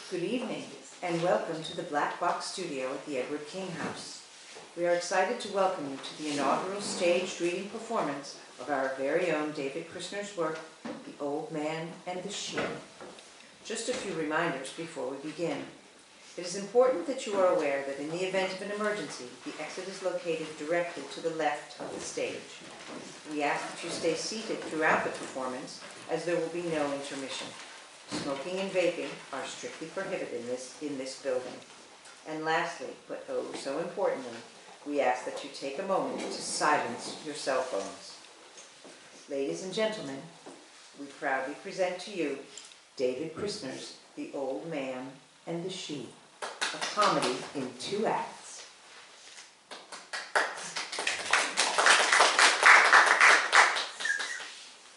Good evening, and welcome to the Black Box Studio at the Edward King House. We are excited to welcome you to the inaugural staged reading performance of our very own David Christner's work, The Old Man and the Sheep. Just a few reminders before we begin. It is important that you are aware that in the event of an emergency, the exit is located directly to the left of the stage. We ask that you stay seated throughout the performance, as there will be no intermission. Smoking and vaping are strictly prohibited in this building. And lastly, but oh so importantly, we ask that you take a moment to silence your cell phones. Ladies and gentlemen, we proudly present to you David Christner's The Old Man and the Sheep, a comedy in 2 acts.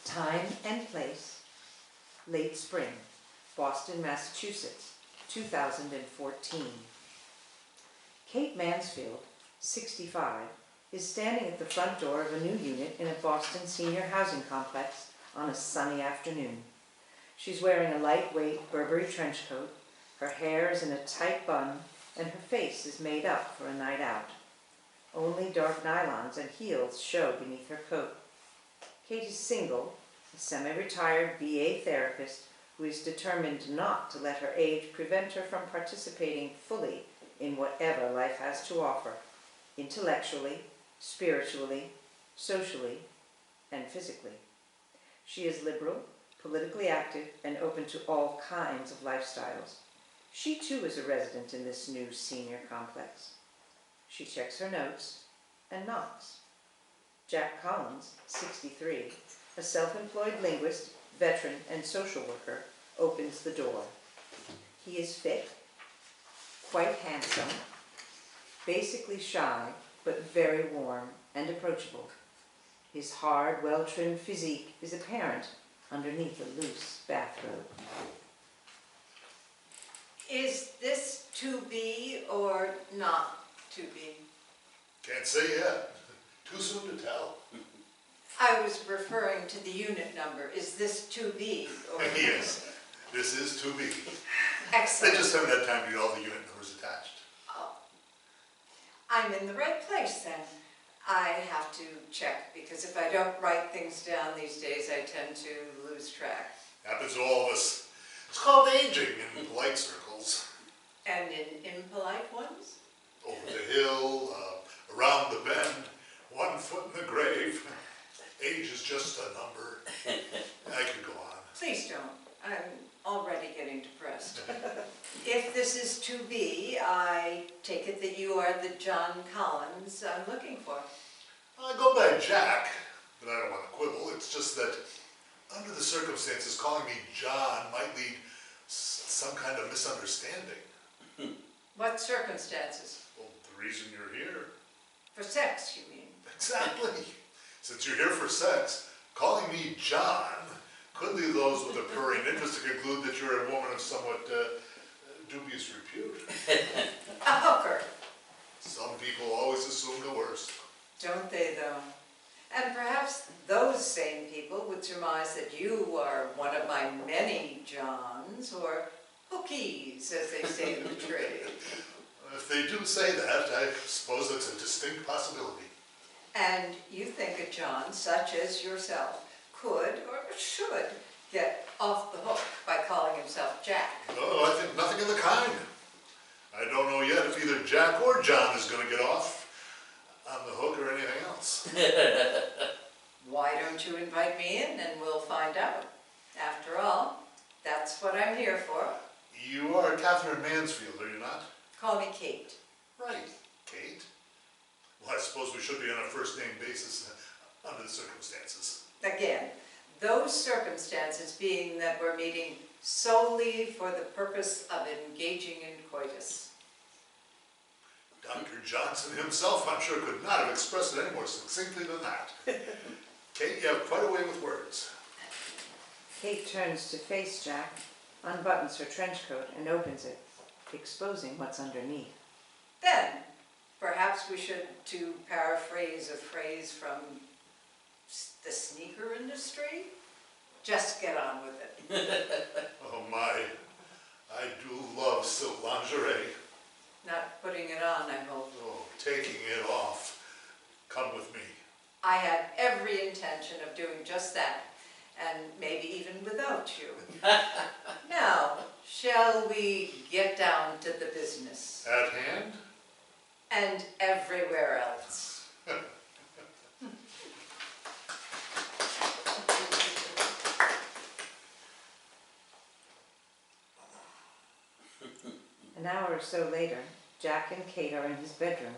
Time and place: late spring, Boston, Massachusetts, 2014. Kate Mansfield, 65, is standing at the front door of a new unit in a Boston senior housing complex on a sunny afternoon. She's wearing a lightweight Burberry trench coat, her hair is in a tight bun, and her face is made up for a night out. Only dark nylons and heels show beneath her coat. Kate is single, a semi-retired BA therapist who is determined not to let her age prevent her from participating fully in whatever life has to offer, intellectually, spiritually, socially, and physically. She is liberal, politically active, and open to all kinds of lifestyles. She too is a resident in this new senior complex. She checks her notes and knocks. Jack Collins, 63, a self-employed linguist, veteran, and social worker, opens the door. He is fit, quite handsome, basically shy, but very warm and approachable. His hard, well-trimmed physique is apparent underneath a loose bathrobe. Is this to be or not to be? Can't say yet. Too soon to tell. I was referring to the unit number. Is this to be or Yes, this is to be. Excellent. They just haven't had time to get all the unit numbers attached. Oh. I'm in the right place then. I have to check because if I don't write things down these days, I tend to lose track. Happens to all of us. It's called aging in polite circles. And in impolite ones? Over the hill, around the bend, 1 foot in the grave. Age is just a number. I could go on. Please don't. I'm already getting depressed. If this is to be, I take it that you are the John Collins I'm looking for. I go by Jack, but I don't want to quibble. It's just that under the circumstances, calling me John might lead some kind of misunderstanding. What circumstances? Well, the reason you're here. For sex, you mean? Exactly. Since you're here for sex, calling me John could lead those with a purring interest to conclude that you're a woman of somewhat dubious repute. A hooker. Some people always assume the worst. Don't they, though? And perhaps those same people would surmise that you are one of my many Johns, or hookies, as they say in the trade. If they do say that, I suppose that's a distinct possibility. And you think a John such as yourself could or should get off the hook by calling himself Jack? Oh, I think nothing of the kind. I don't know yet if either Jack or John is going to get off on the hook or anything else. Why don't you invite me in and we'll find out? After all, that's what I'm here for. You are Katherine Mansfield, are you not? Call me Kate. Right, Kate. Well, I suppose we should be on a first-name basis under the circumstances. Again, those circumstances being that we're meeting solely for the purpose of engaging in coitus. Dr. Johnson himself, I'm sure, could not have expressed it any more succinctly than that. Kate, you have quite a way with words. Kate turns to face Jack, unbuttons her trench coat, and opens it, exposing what's underneath. Then, perhaps we should, to paraphrase a phrase from the sneaker industry, just get on with it. Oh my, I do love silk lingerie. Not putting it on, I hope. Oh, taking it off. Come with me. I had every intention of doing just that, and maybe even without you. Now, shall we get down to the business? At hand? And everywhere else. An hour or so later, Jack and Kate are in his bedroom.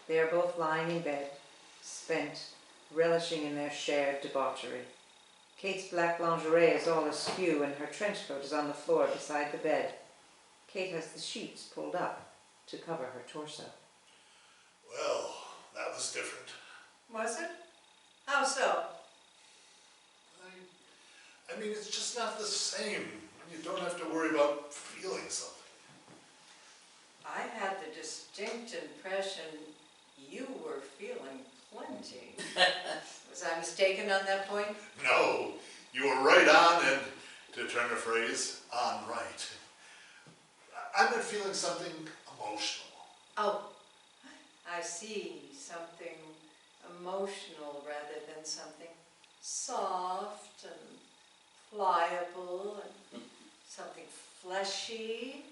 They are both lying in bed, spent, relishing in their shared debauchery. Kate's black lingerie is all askew and her trench coat is on the floor beside the bed. Kate has the sheets pulled up to cover her torso. Well, that was different. Was it? How so? I mean, it's just not the same. You don't have to worry about feeling something. I had the distinct impression you were feeling plenty. Was I mistaken on that point? No, you were right on, and to turn a phrase, on right. I've been feeling something emotional. Oh, I see. Something emotional rather than something soft and pliable and something fleshy.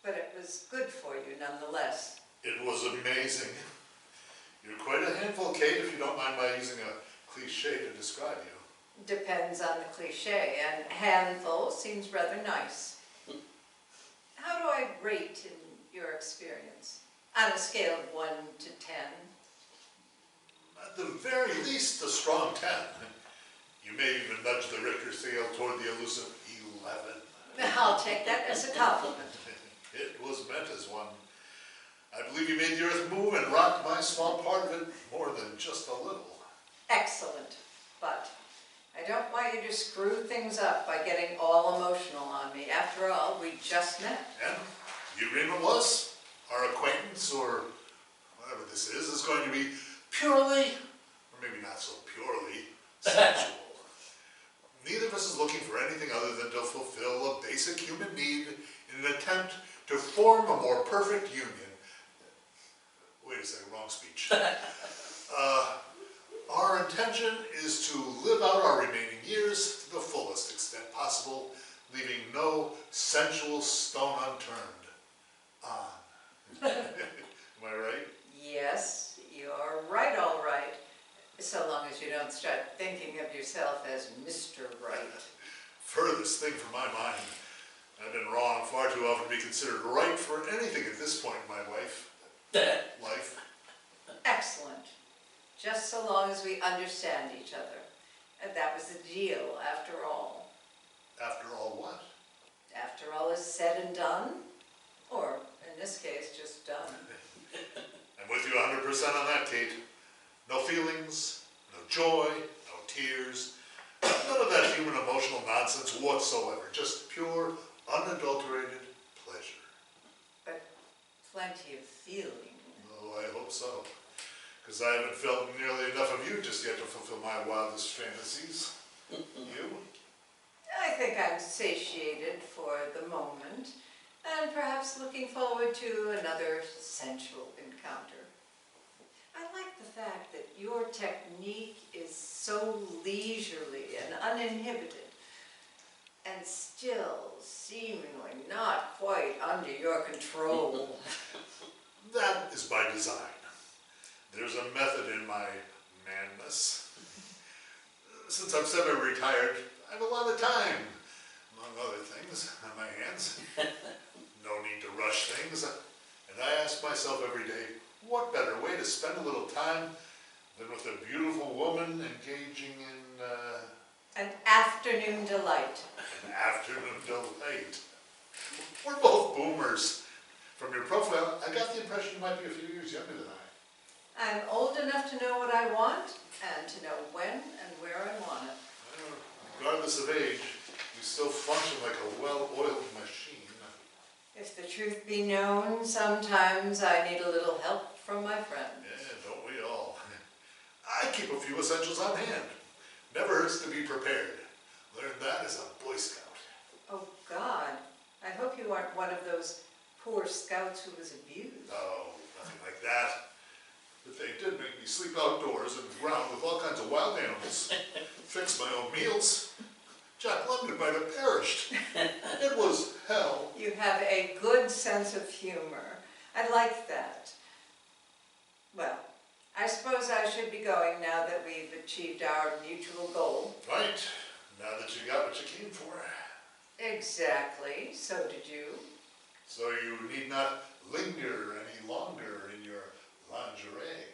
But it was good for you nonetheless. It was amazing. You're quite a handful, Kate, if you don't mind my using a cliche to describe you. Depends on the cliche, and handful seems rather nice. How do I rate in your experience? On a scale of 1 to 10? At the very least, a strong 10. You may even nudge the Richter scale toward the elusive 11. I'll take that as a compliment. It was meant as one. I believe you made the earth move and rocked my small part of it more than just a little. Excellent, but I don't want you to screw things up by getting all emotional on me. After all, we just met. And the agreement was, our acquaintance, or whatever this is going to be purely, or maybe not so purely, sensual. Neither of us is looking for anything other than to fulfill a basic human need in an attempt to form a more perfect union. Wait a second, wrong speech. Our intention is to live out our remaining years to the fullest extent possible, leaving no sensual stone unturned. Am I right? Yes, you're right, all right. So long as you don't start thinking of yourself as Mr. Right. Furthest thing from my mind. I've been wrong far too often to be considered right for anything at this point in my life. Excellent. Just so long as we understand each other. And that was the deal, after all. After all what? After all is said and done, or in this case, just done. I'm with you 100% on that, Kate. No feelings, no joy, no tears, none of that human emotional nonsense whatsoever. Just pure, unadulterated pleasure. But plenty of feeling. Oh, I hope so. Because I haven't felt nearly enough of you just yet to fulfill my wildest fantasies. You? I think I'm satiated for the moment, and perhaps looking forward to another sensual encounter. I like the fact that your technique is so leisurely and uninhibited, and still seemingly not quite under your control. That is by design. There's a method in my madness. Since I'm semi-retired, I have a lot of time, among other things, on my hands. No need to rush things. And I ask myself every day, what better way to spend a little time than with a beautiful woman engaging in An afternoon delight. an afternoon delight? We're both boomers. From your profile, I got the impression you might be a few years younger than I. I'm old enough to know what I want, and to know when and where I want it. Well, regardless of age, you still function like a well-oiled machine. If the truth be known, sometimes I need a little help from my friends. Yeah, don't we all? I keep a few essentials on hand. Never hurts to be prepared. Learned that as a Boy Scout. Oh God, I hope you aren't one of those poor scouts who was abused. No, nothing like that. But they did make me sleep outdoors and ground with all kinds of wild animals. Fix my own meals. Jack London might have perished. It was hell. You have a good sense of humor. I like that. Well, I suppose I should be going now that we've achieved our mutual goal. Right. Now that you got what you came for. Exactly. So did you. So you need not linger any longer in your lingerie.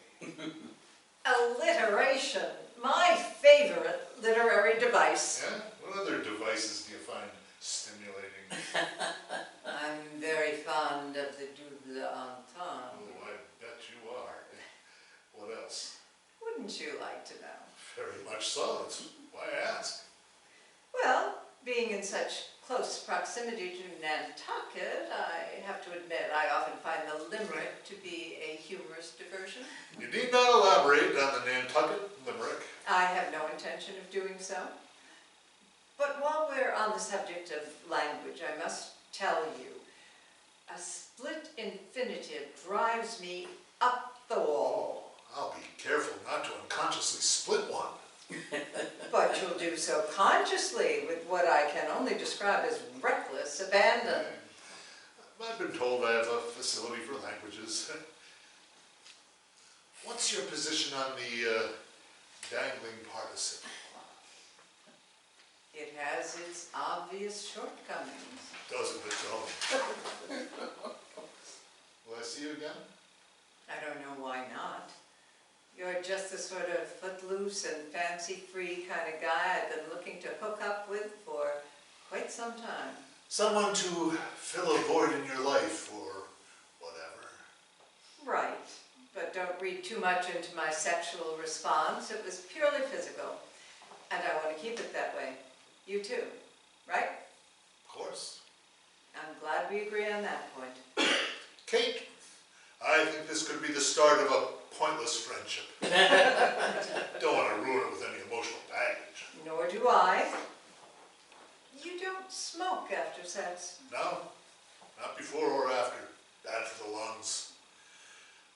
Alliteration. My favorite literary device. Yeah? What other devices do you find stimulating? I'm very fond of the double entendre. Oh, I bet you are. What else? Wouldn't you like to know? Very much so. That's why I ask. Well, being in such close proximity to Nantucket, I have to admit I often find the limerick to be a humorous diversion. You need not elaborate on the Nantucket limerick. I have no intention of doing so. But while we're on the subject of language, I must tell you, a split infinitive drives me up the wall. I'll be careful not to unconsciously split one. But you'll do so consciously with what I can only describe as reckless abandon. I've been told I have a facility for languages. What's your position on the dangling participle? It has its obvious shortcomings. Doesn't it, though? Will I see you again? I don't know why not. You're just the sort of footloose and fancy-free kind of guy I've been looking to hook up with for quite some time. Someone to fill a void in your life, or whatever. Right, but don't read too much into my sexual response. It was purely physical, and I want to keep it that way. You too, right? Of course. I'm glad we agree on that point. Kate, I think this could be the start of a pointless friendship. Don't want to ruin it with any emotional baggage. Nor do I. You don't smoke after sex. No, not before or after. Bad for the lungs.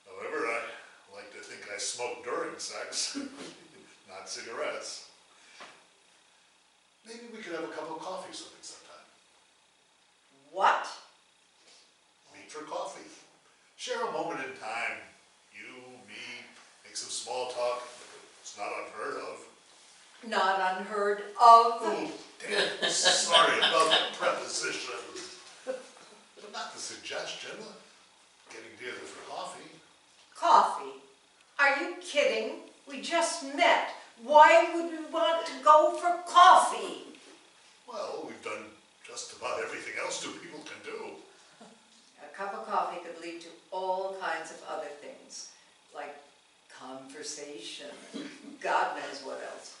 However, I like to think I smoke during sex, not cigarettes. Maybe we could have a cup of coffee or something sometime. What? Meet for coffee. Share a moment in time. You, me, make some small talk. It's not unheard of. Not unheard of. Oh, damn. Sorry about the preposition. But not the suggestion. Getting together for coffee. Coffee? Are you kidding? We just met. Why would we want to go for coffee? Well, we've done just about everything else two people can do. A cup of coffee could lead to all kinds of other things, like conversation, God knows what else.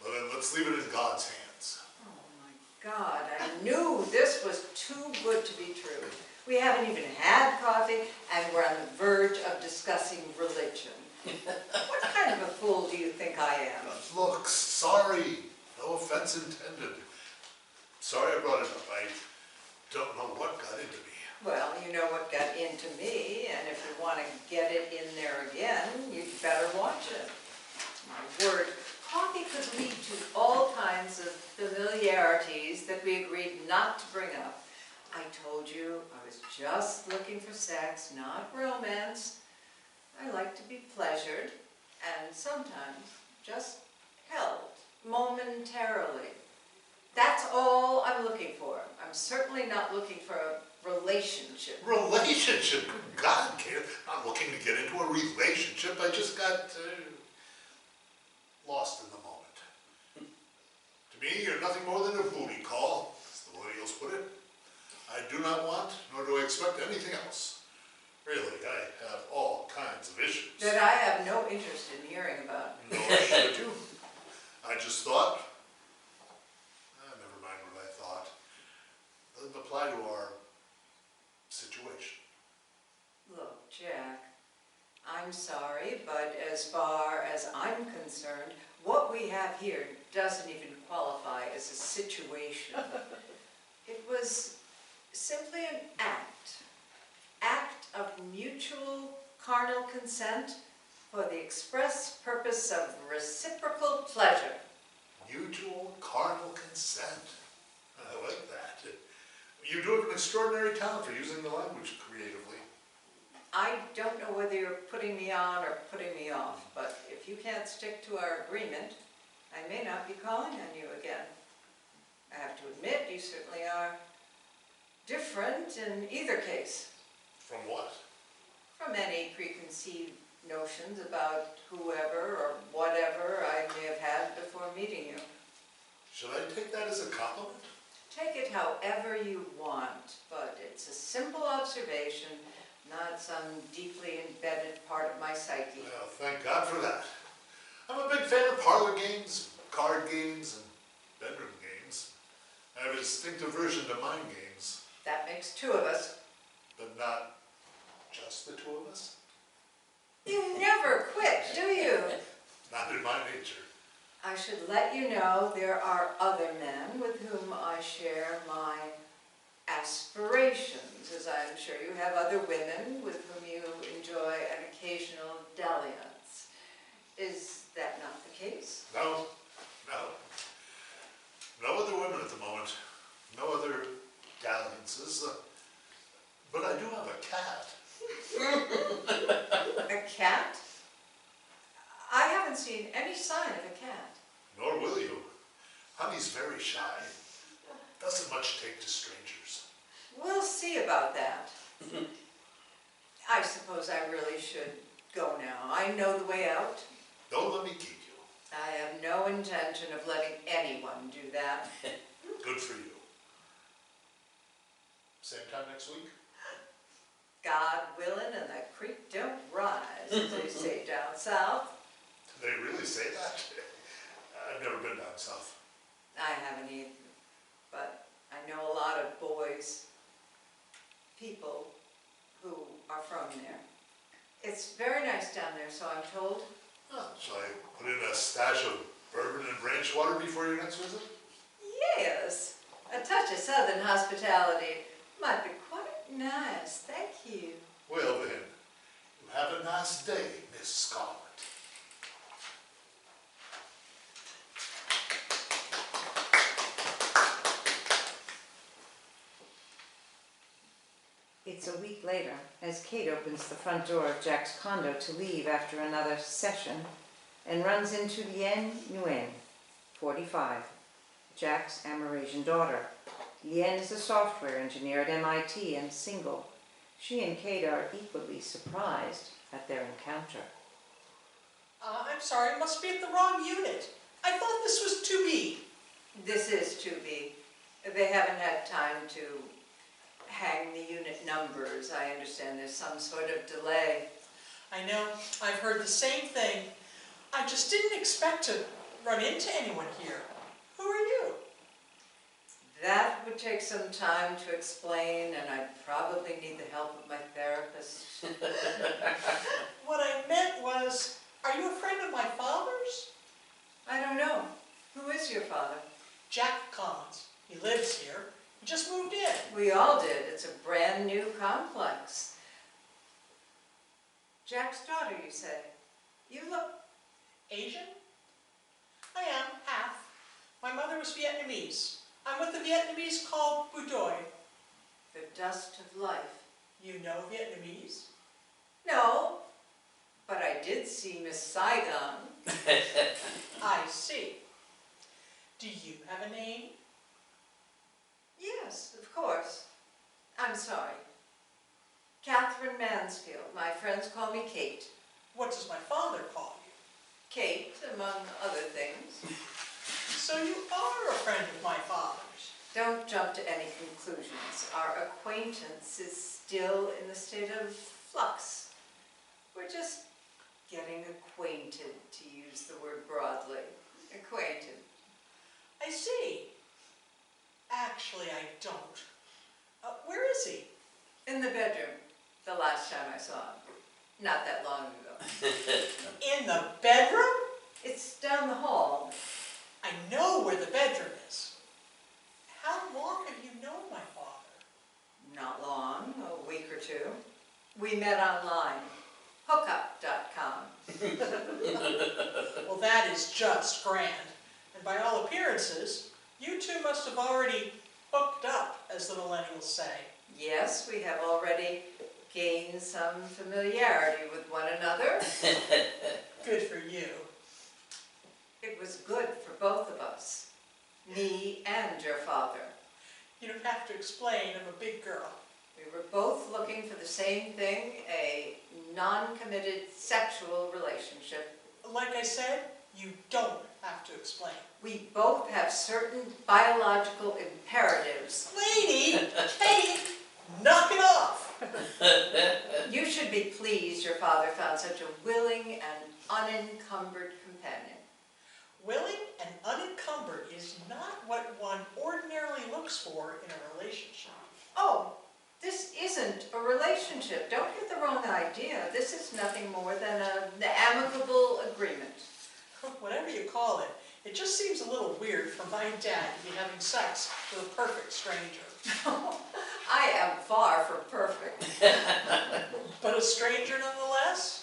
Well, then let's leave it in God's hands. Oh my God, I knew this was too good to be true. We haven't even had coffee, and we're on the verge of discussing religion. What kind of a fool do you think I am? Look, sorry. No offense intended. Sorry I brought it up. I don't know what got into me. Well, you know what got into me, and if you want to get it in there again, you'd better watch it. My word, coffee could lead to all kinds of familiarities that we agreed not to bring up. I told you I was just looking for sex, not romance. I like to be pleasured, and sometimes just held, momentarily. That's all I'm looking for. I'm certainly not looking for a relationship. Relationship? Good God, Kate. I'm not looking to get into a relationship. I just got lost in the moment. To me, you're nothing more than a booty call, as the millennials put it. I do not want, nor do I expect anything else. Really, I have all kinds of issues. That I have no interest in hearing about. Nor should you. I just thought, never mind what I thought. Doesn't apply to our situation. Look, Jack, I'm sorry, but as far as I'm concerned, what we have here doesn't even qualify as a situation. It was simply an act of mutual carnal consent for the express purpose of reciprocal pleasure. Mutual carnal consent. I like that. You do have an extraordinary talent for using the language creatively. I don't know whether you're putting me on or putting me off, but if you can't stick to our agreement, I may not be calling on you again. I have to admit, you certainly are different in either case. From what? From any preconceived notions about whoever or whatever I may have had before meeting you. Should I take that as a compliment? Take it however you want, but it's a simple observation, not some deeply embedded part of my psyche. Well, thank God for that. I'm a big fan of parlor games, card games, and bedroom games. I have a distinct aversion to mind games. That makes two of us. But not just the two of us? You never quit, do you? Not in my nature. I should let you know there are other men with whom I share my aspirations, as I'm sure you have other women with whom you enjoy an occasional dalliance. Is that not the case? No. No other women at the moment. No other dalliances. But I do have a cat. A cat? I haven't seen any sign of a cat. Nor will you. Honey's very shy. Doesn't much take to strangers. We'll see about that. I suppose I really should go now. I know the way out. Don't let me keep you. I have no intention of letting anyone do that. Good for you. Same time next week? God willing and the creek don't rise, as they say down south. Do they really say that? I've never been down south. I haven't either, but I know a lot of boys, people who are from there. It's very nice down there, so I'm told. Oh, shall I put in a stash of bourbon and branch water before your next visit? Yes, a touch of southern hospitality might be quite nice, thank you. Well then, you have a nice day, Miss Scarlett. It's a week later as Kate opens the front door of Jack's condo to leave after another session and runs into Lien Nguyen, 45, Jack's Amerasian daughter. Lien is a software engineer at MIT and single. She and Kate are equally surprised at their encounter. I'm sorry, it must be at the wrong unit. I thought this was 2B. This is 2B. They haven't had time to hang the unit numbers. I understand there's some sort of delay. I know, I've heard the same thing. I just didn't expect to run into anyone here. Who are you? That would take some time to explain, and I'd probably need the help of my therapist. What I meant was, are you a friend of my father's? I don't know. Who is your father? Jack Collins. He lives here. He just moved in. We all did. It's a brand new complex. Jack's daughter, you say? You look... Asian? I am, half. My mother was Vietnamese. I'm what the Vietnamese call bù đồi. The dust of life. You know Vietnamese? No, but I did see Miss Saigon. I see. Do you have a name? Yes, of course. I'm sorry. Katherine Mansfield. My friends call me Kate. What does my father call you? Kate, among other things. So you are a friend of my father's. Don't jump to any conclusions. Our acquaintance is still in the state of flux. We're just getting acquainted, to use the word broadly. Acquainted. I see. Actually, I don't. Where is he? In the bedroom, the last time I saw him. Not that long ago. In the bedroom? It's down the hall. I know where the bedroom is. How long have you known my father? We met online. Hookup.com. Well, that is just grand. And by all appearances, you two must have already hooked up, as the millennials say. Yes, we have already gained some familiarity with one another. Good for you. It was good for both of us. Me and your father. You don't have to explain, I'm a big girl. We were both looking for the same thing, a non-committed sexual relationship. Like I said, you don't have to explain. We both have certain biological imperatives. Lady, Kate, knock it off. You should be pleased your father found such a willing and unencumbered companion. Willing and unencumbered is not what one ordinarily looks for in a relationship. Oh, this isn't a relationship. Don't get the wrong idea. This is nothing more than an amicable agreement. Whatever you call it, it just seems a little weird for my dad to be having sex with a perfect stranger. I am far from perfect. But a stranger nonetheless?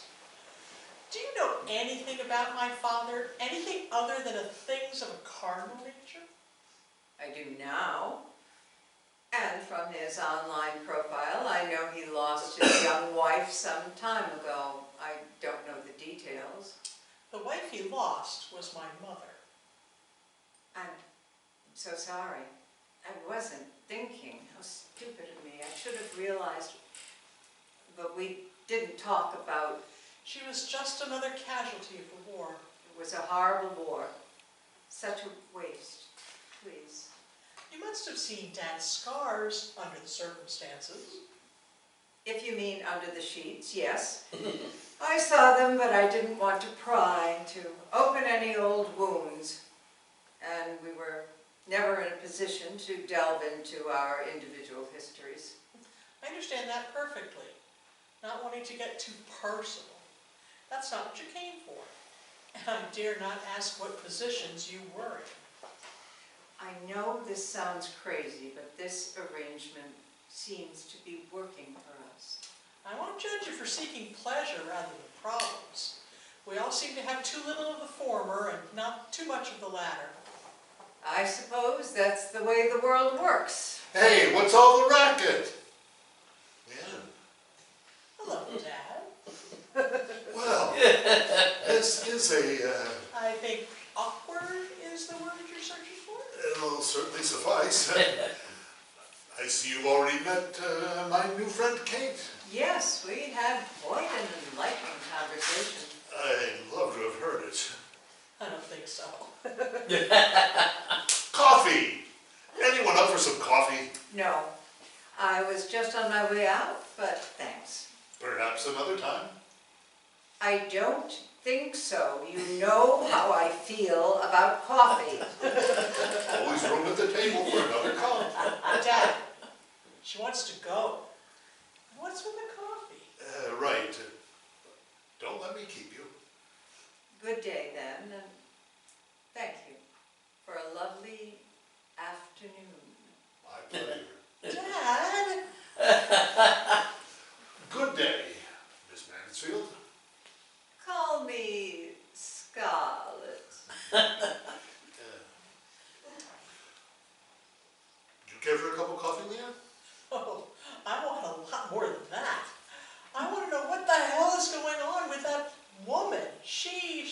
Do you know anything about my father? Anything other than things of a carnal nature? I do now. And from his online profile, I know he lost his young wife some time ago. I don't know the details. The wife he lost was my mother. I'm so sorry. I wasn't thinking. How stupid of me. I should have realized. But we didn't talk about. She was just another casualty of the war. It was a horrible war. Such a waste. Please. You must have seen Dad's scars under the circumstances. If you mean under the sheets, yes. I saw them, but I didn't want to pry, to open any old wounds. And we were never in a position to delve into our individual histories. I understand that perfectly. Not wanting to get too personal. That's not what you came for. And I dare not ask what positions you were in. I know this sounds crazy, but this arrangement seems to be working for us. I won't judge you for seeking pleasure rather than problems. We all seem to have too little of the former and not too much of the latter. I suppose that's the way the world works. Hey, what's all the racket? Yeah. Hello, Dad. Well, this is a, I think awkward is the word you're searching for? it'll certainly suffice. I see you've already met my new friend Kate. Yes, we had quite an enlightening conversation. I'd love to have heard it. I don't think so. Coffee! Anyone up for some coffee? No, I was just on my way out, but thanks. Perhaps another time. I don't think so. You know how I feel about coffee. Always room at the table for another cup. Dad, she wants to go. What's with the coffee? Right. Don't let me keep you. Good day then, and thank you for a lovely afternoon. My pleasure. Dad! Good day, Miss Mansfield. Call me Scarlet. Do you care for a cup of coffee, Leanne? Oh, I want a lot more than that. I want to know what the hell is going on with that woman. She...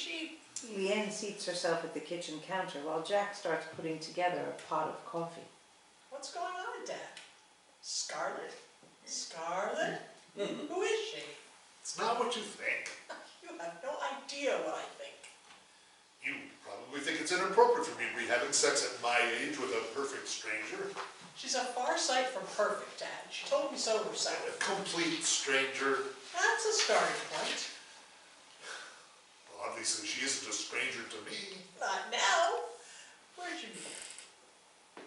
Leanne seats herself at the kitchen counter while Jack starts putting together a pot of coffee. What's going on, Dad? Scarlet? Scarlet? Who is she? It's not what you think. You have no idea what I think. You probably think it's inappropriate for me to be having sex at my age with a perfect stranger. She's a far sight from perfect, Dad. She told me so herself. A complete stranger. That's a starting point. Well, obviously she isn't a stranger to me. Not now. Where'd you meet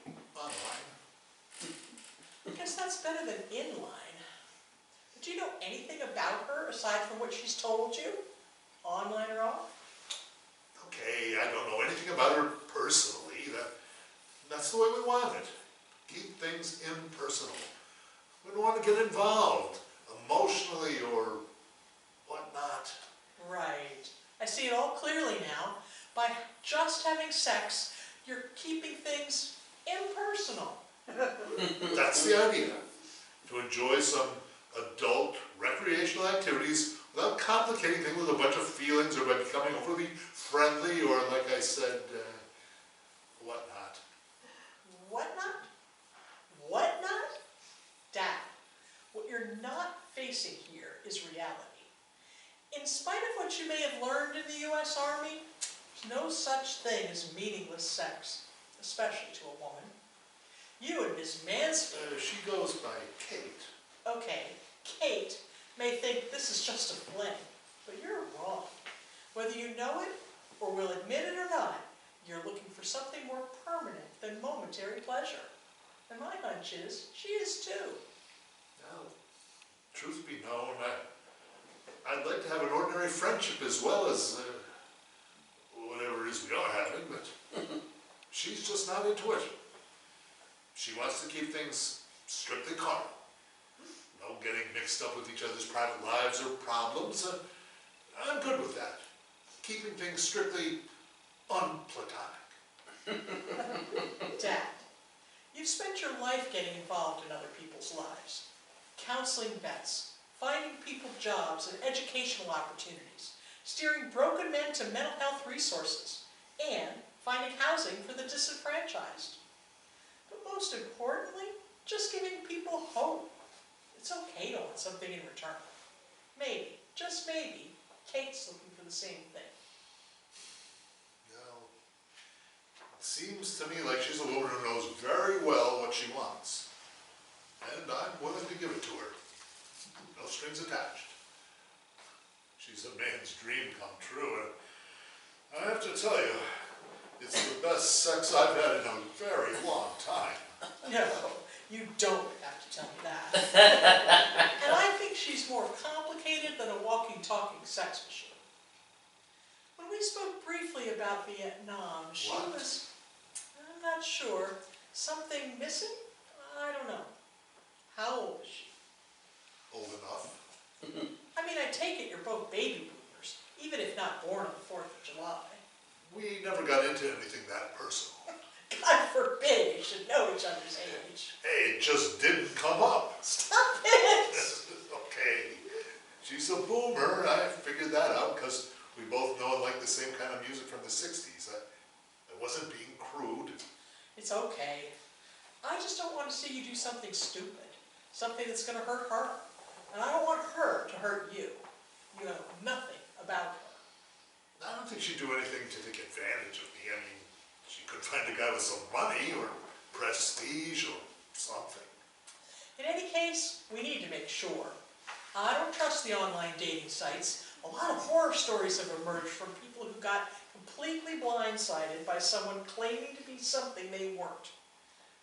her? Online. I guess that's better than in line. Do you know anything about her aside from what she's told you? Online or off? Okay, I don't know anything about her personally. That's the way we want it. Keep things impersonal. We don't want to get involved emotionally or whatnot. Right. I see it all clearly now. By just having sex, you're keeping things impersonal. That's the idea. To enjoy some adult recreational activities without complicating things with a bunch of feelings or by becoming overly friendly or, like I said, whatnot. Whatnot? Whatnot? Dad, what you're not facing here is reality. In spite of what you may have learned in the U.S. Army, there's no such thing as meaningless sex, especially to a woman. You and Miss Mansfield... She goes by Kate. Okay, Kate may think this is just a fling, but you're wrong. Whether you know it or will admit it or not, you're looking for something more permanent than momentary pleasure. And my hunch is, she is too. Now, truth be known, I'd like to have an ordinary friendship as well as whatever it is we are having, but she's just not into it. She wants to keep things strictly carnal. No getting mixed up with each other's private lives or problems. I'm good with that. Keeping things strictly unplatonic. Dad, you've spent your life getting involved in other people's lives. Counseling vets, finding people jobs and educational opportunities, steering broken men to mental health resources, and finding housing for the disenfranchised. But most importantly, just giving people hope. It's okay to want something in return. Maybe, just maybe, Kate's looking for the same thing. Well, it seems to me like she's a woman who knows very well what she wants. And I'm willing to give it to her. No strings attached. She's a man's dream come true, and I have to tell you, it's the best sex I've had in a very long time. No, you don't have to tell me that. And I think she's more complicated than a walking, talking sex machine. When we spoke briefly about Vietnam, she What? was, I'm not sure, something missing? I don't know. How old is she? Old enough. I mean, I take it you're both baby boomers, even if not born on the 4th of July. We never got into anything that personal. God forbid you should know each other's age. Hey, it just didn't come up. Stop it! Okay. She's a boomer. I figured that out because we both know and like the same kind of music from the 60s. I wasn't being crude. It's okay. I just don't want to see you do something stupid. Something that's going to hurt her. And I don't want her to hurt you. You know nothing about her. I don't think she'd do anything to take advantage of me. I mean, she could find a guy with some money or prestige or something. In any case, we need to make sure. I don't trust the online dating sites. A lot of horror stories have emerged from people who got completely blindsided by someone claiming to be something they weren't.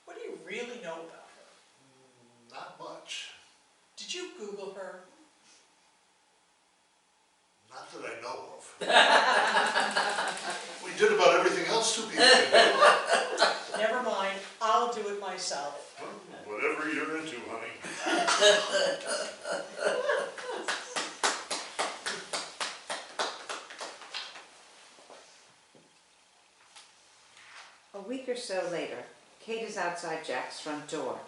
What do you really know about her? Not much. Did you Google her? Not that I know of. We did about everything else two people can do. Never mind, I'll do it myself. Whatever you're into, honey. A week or so later, Kate is outside Jack's front door.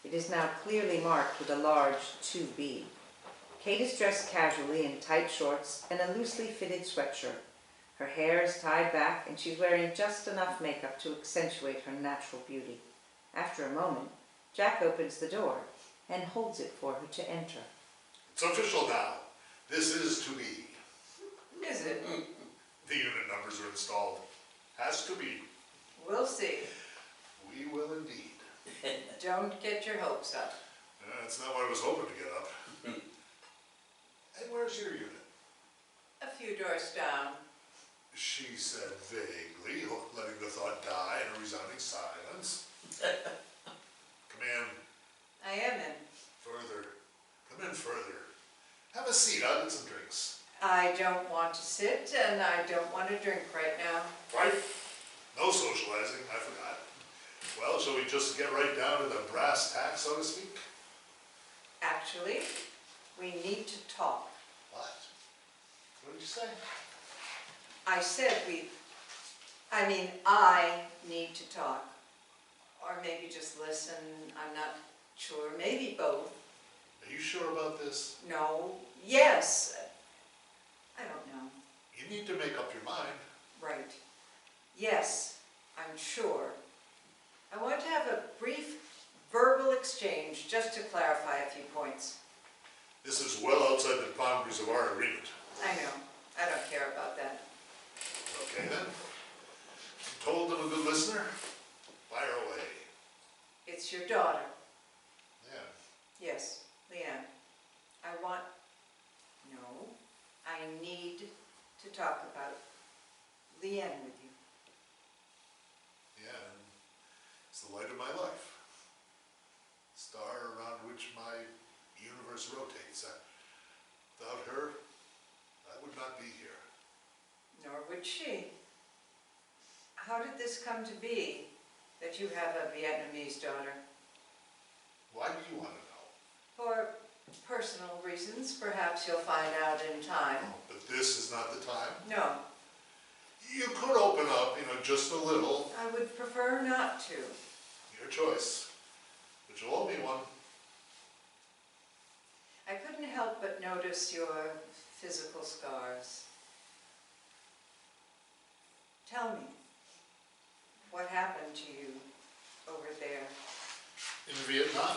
It is now clearly marked with a large 2B. Kate is dressed casually in tight shorts and a loosely fitted sweatshirt. Her hair is tied back and she's wearing just enough makeup to accentuate her natural beauty. After a moment, Jack opens the door and holds it for her to enter. It's official now. This is to be. Is it? The unit numbers are installed. Has to be. We'll see. We will indeed. Don't get your hopes up. That's not what I was hoping to get up. Hey, where's your unit? A few doors down. She said vaguely, letting the thought die in a resounding silence. Come in. I am in. Further. Come in further. Have a seat. I'll get some drinks. I don't want to sit, and I don't want to drink right now. Right? No socializing, I forgot. Well, shall we just get right down to the brass tacks, so to speak? Actually, We need to talk. What? What did you say? I said I need to talk. Or maybe just listen, I'm not sure, maybe both. Are you sure about this? No, yes. I don't know. You need to make up your mind. Right. Yes, I'm sure. I want to have a brief verbal exchange just to clarify a few points. This is well outside the boundaries of our agreement. I know. I don't care about that. Okay then. You told them a good listener? Fire away. It's your daughter. Yeah. Yes, Leanne. I need to talk about Leanne with you. Yeah, and it's the light of my life. Star around which my universe rotates. Without her, I would not be here. Nor would she. How did this come to be, that you have a Vietnamese daughter? Why do you want to know? For personal reasons, perhaps you'll find out in time. Oh, but this is not the time. No, You could open up, just a little. I would prefer not to. Your choice. But you'll owe me one. I couldn't help but notice your physical scars. Tell me, what happened to you over there? In Vietnam?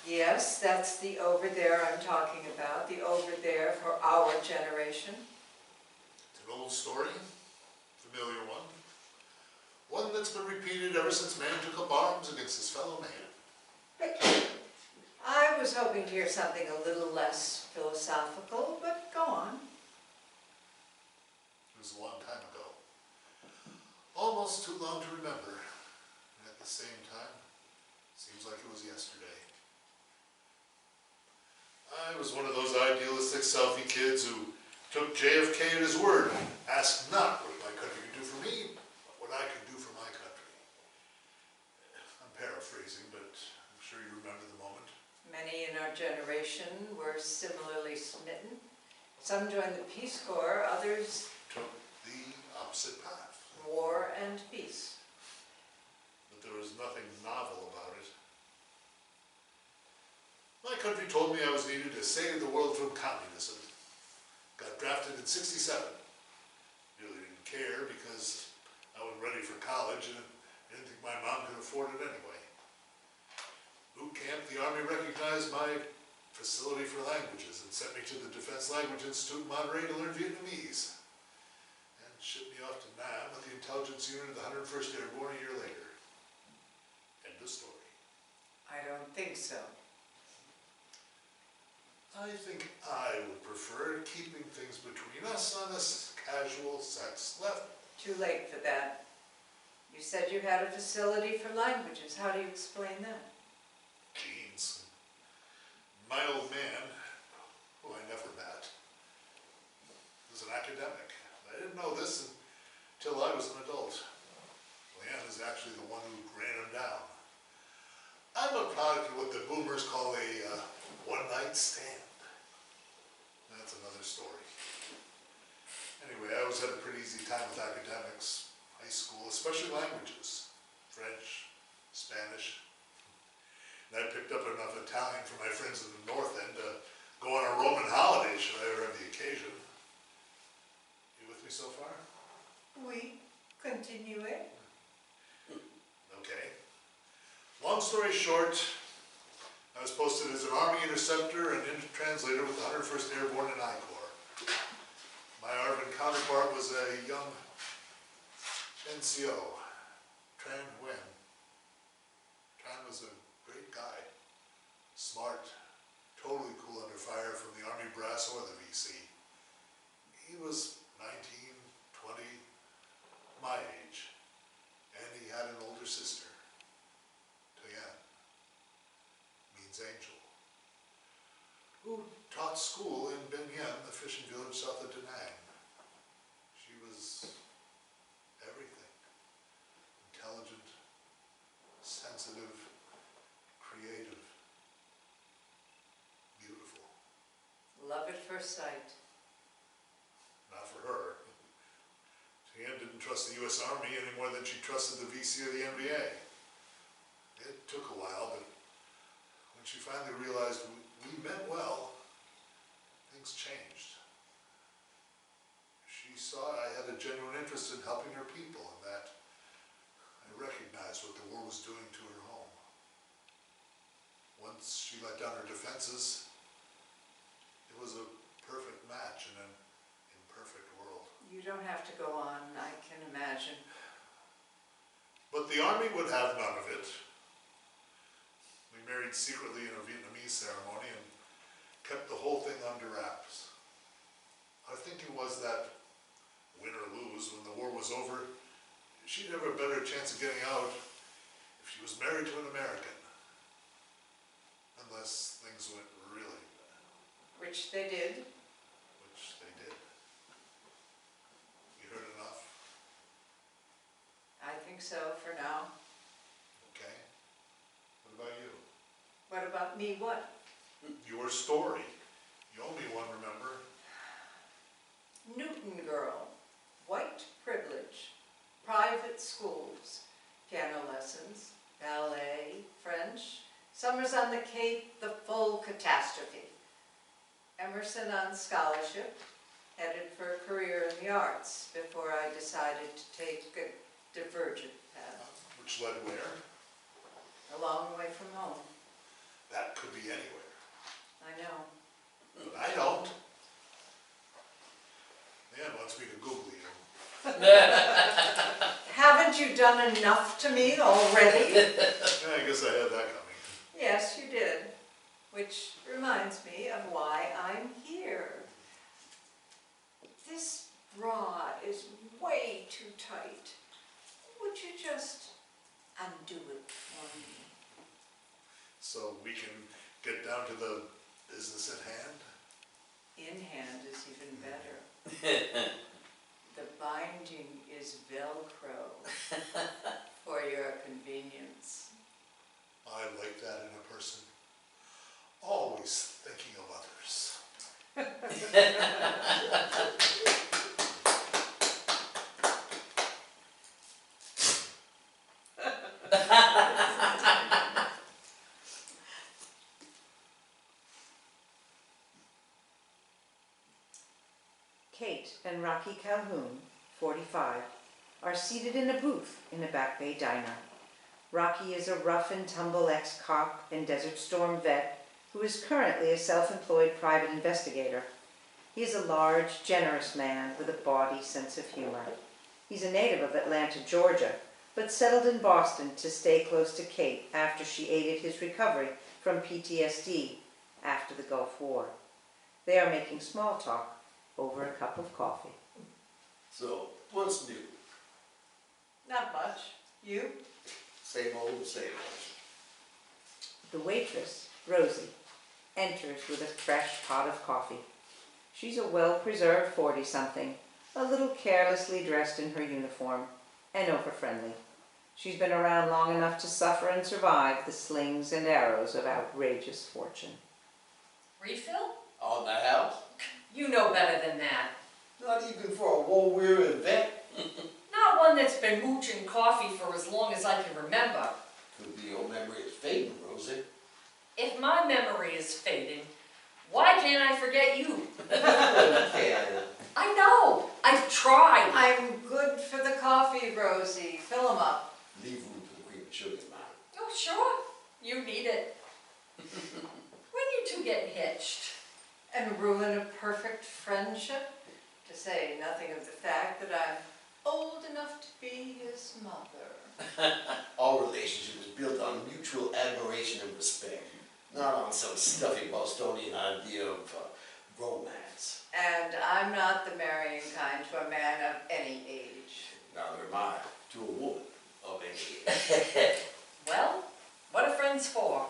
Yes, that's the over there I'm talking about, the over there for our generation. It's an old story, familiar one. One that's been repeated ever since man took up arms against his fellow man. I was hoping to hear something a little less philosophical, but go on. It was a long time ago. Almost too long to remember. And at the same time, seems like it was yesterday. I was one of those idealistic selfie kids who took JFK at his word and asked not what my country could do for me, but what I could do for my country. I'm paraphrasing, but I'm sure you remember the moment. Many in our generation were similarly smitten. Some joined the Peace Corps, others Took the opposite path. war and peace. But there was nothing novel about it. My country told me I was needed to save the world from communism. Got drafted in '67. Really didn't care because I wasn't ready for college and didn't think my mom could afford it anyway. Boot camp, the Army recognized my facility for languages and sent me to the Defense Language Institute in Monterey to learn Vietnamese. And shipped me off to Nam with the intelligence unit of the 101st Airborne a year later. End of story. I don't think so. I think I would prefer keeping things between us on a casual sex level. Too late for that. You said you had a facility for languages. How do you explain that? Genes. My old man, who I never met, was an academic. I didn't know this until I was an adult. Leanne is actually the one who ran him down. I'm a product of what the boomers call a one-night stand. That's another story. Anyway, I always had a pretty easy time with academics, high school, especially languages, French, Spanish. And I picked up enough Italian from my friends in the North End to go on a Roman holiday should I ever have the occasion. You with me so far? Oui, continue. Okay. Long story short, I was posted as an Army interceptor and translator with the 101st Airborne and I Corps. My Arvin counterpart was a young NCO, Tran Nguyen. Tran was a great guy, smart, totally cool under fire from the Army brass or the VC. He was 19, 20, my age, and he had an older sister, Toyan, means angel, who taught school in Ben Yen, the fishing village south of Da Nang. She was everything, intelligent, sensitive, creative, beautiful. first sight. Not for her. Anne didn't trust the U.S. Army any more than she trusted the VC or the NBA. It took a while, but when she finally realized we meant well, things changed. She saw I had a genuine interest in helping her people, and that I recognized what the war was doing to her home. Once she let down her defenses, it was a perfect match in an imperfect world. You don't have to go on, I can imagine. But the Army would have none of it. We married secretly in a Vietnamese ceremony and kept the whole thing under wraps. Our thinking was that, win or lose, when the war was over, she'd have a better chance of getting out if she was married to an American. Unless things went really bad. Which they did. Which they did. You heard enough? I think so for now. Okay. What about you? What about me, what? Your story. You owe me one, remember? Newton girl, white privilege, private schools, piano lessons, ballet, French, summers on the Cape, the full catastrophe. Emerson on scholarship, headed for a career in the arts before I decided to take a divergent path. Which led where? A long way from home. That could be anywhere. I know. But I don't. Nan wants me to Google you. Haven't you done enough to me already? Yeah, I guess I had that coming. Yes, you did. Which reminds me of why I'm here. This bra is way too tight. Would you just undo it for me? So we can get down to the business at hand? In hand is even better. The binding is Velcro for your convenience. I like that in a person. Always thinking of others. Kate and Rocky Calhoun, 45, are seated in a booth in a Back Bay diner. Rocky is a rough and tumble ex-cop and Desert Storm vet who is currently a self-employed private investigator. He is a large, generous man with a bawdy sense of humor. He's a native of Atlanta, Georgia, but settled in Boston to stay close to Kate after she aided his recovery from PTSD after the Gulf War. They are making small talk over a cup of coffee. So, what's new? Not much. You? Same old, same old. The waitress, Rosie, enters with a fresh pot of coffee. She's a well-preserved 40-something, a little carelessly dressed in her uniform, and over-friendly. She's been around long enough to suffer and survive the slings and arrows of outrageous fortune. Refill? On the house? You know better than that. Not even for a war-weary event. Not one that's been mooching coffee for as long as I can remember. Could be your memory is fading, Rosie. If my memory is fading, why can't I forget you? I know. I've tried. I'm good for the coffee, Rosie. Fill 'em up. Leave room for the cream and sugar, man. Oh, sure. You need it. When you two getting hitched? And ruin a perfect friendship? To say nothing of the fact that I'm old enough to be his mother. Our relationship is built on mutual admiration and respect, not on some stuffy Bostonian idea of romance. And I'm not the marrying kind to a man of any age. Neither am I to a woman of any age. Well, what are friends for?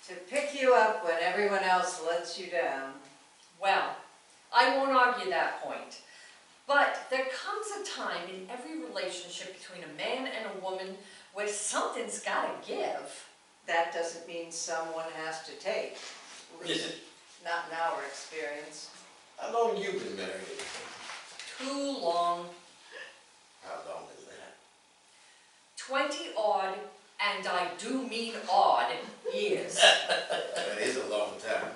To pick you up when everyone else lets you down. Well, I won't argue that point. But there comes a time in every relationship between a man and a woman where something's gotta give. That doesn't mean someone has to take. At least not in our experience. How long you been married? Too long. How long is that? 20 odd, and I do mean odd, years. That is a long time.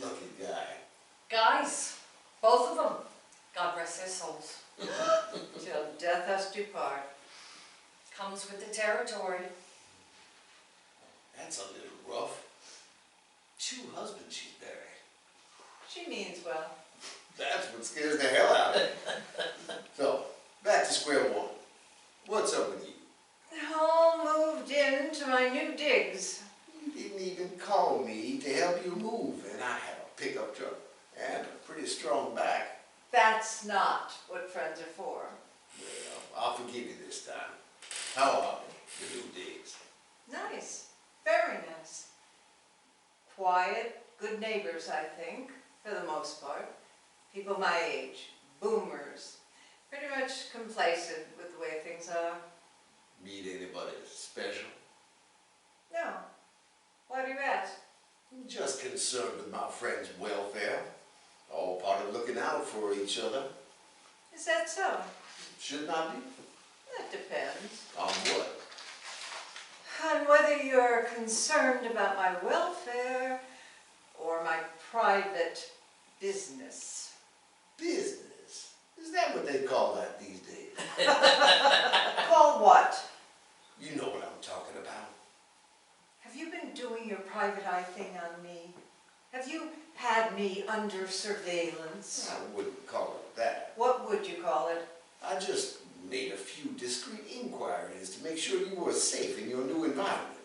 Lucky guy. Guys, both of them. God rest their souls. Till death us do part. Comes with the territory. That's a little rough. 2 husbands she's buried. She means well. That's what scares the hell out of me. So, back to square one. What's up with you? All moved into my new digs. You didn't even call me to help you move, and I have a pickup truck and a pretty strong back. That's not what friends are for. Well, I'll forgive you this time. How are the new digs? Nice. Very nice. Quiet, good neighbors, I think, for the most part. People my age, boomers, pretty much complacent with the way things are. Meet anybody special? No. Why do you ask? I'm just concerned with my friend's welfare. All part of looking out for each other. Is that so? Shouldn't I be? That depends. On what? On whether you're concerned about my welfare or my private business. Business? Is that what they call that these days? Call what? You know what I'm talking about. Have you been doing your private eye thing on me? Have you had me under surveillance? I wouldn't call it that. What would you call it? I just made a few discreet inquiries to make sure you were safe in your new environment.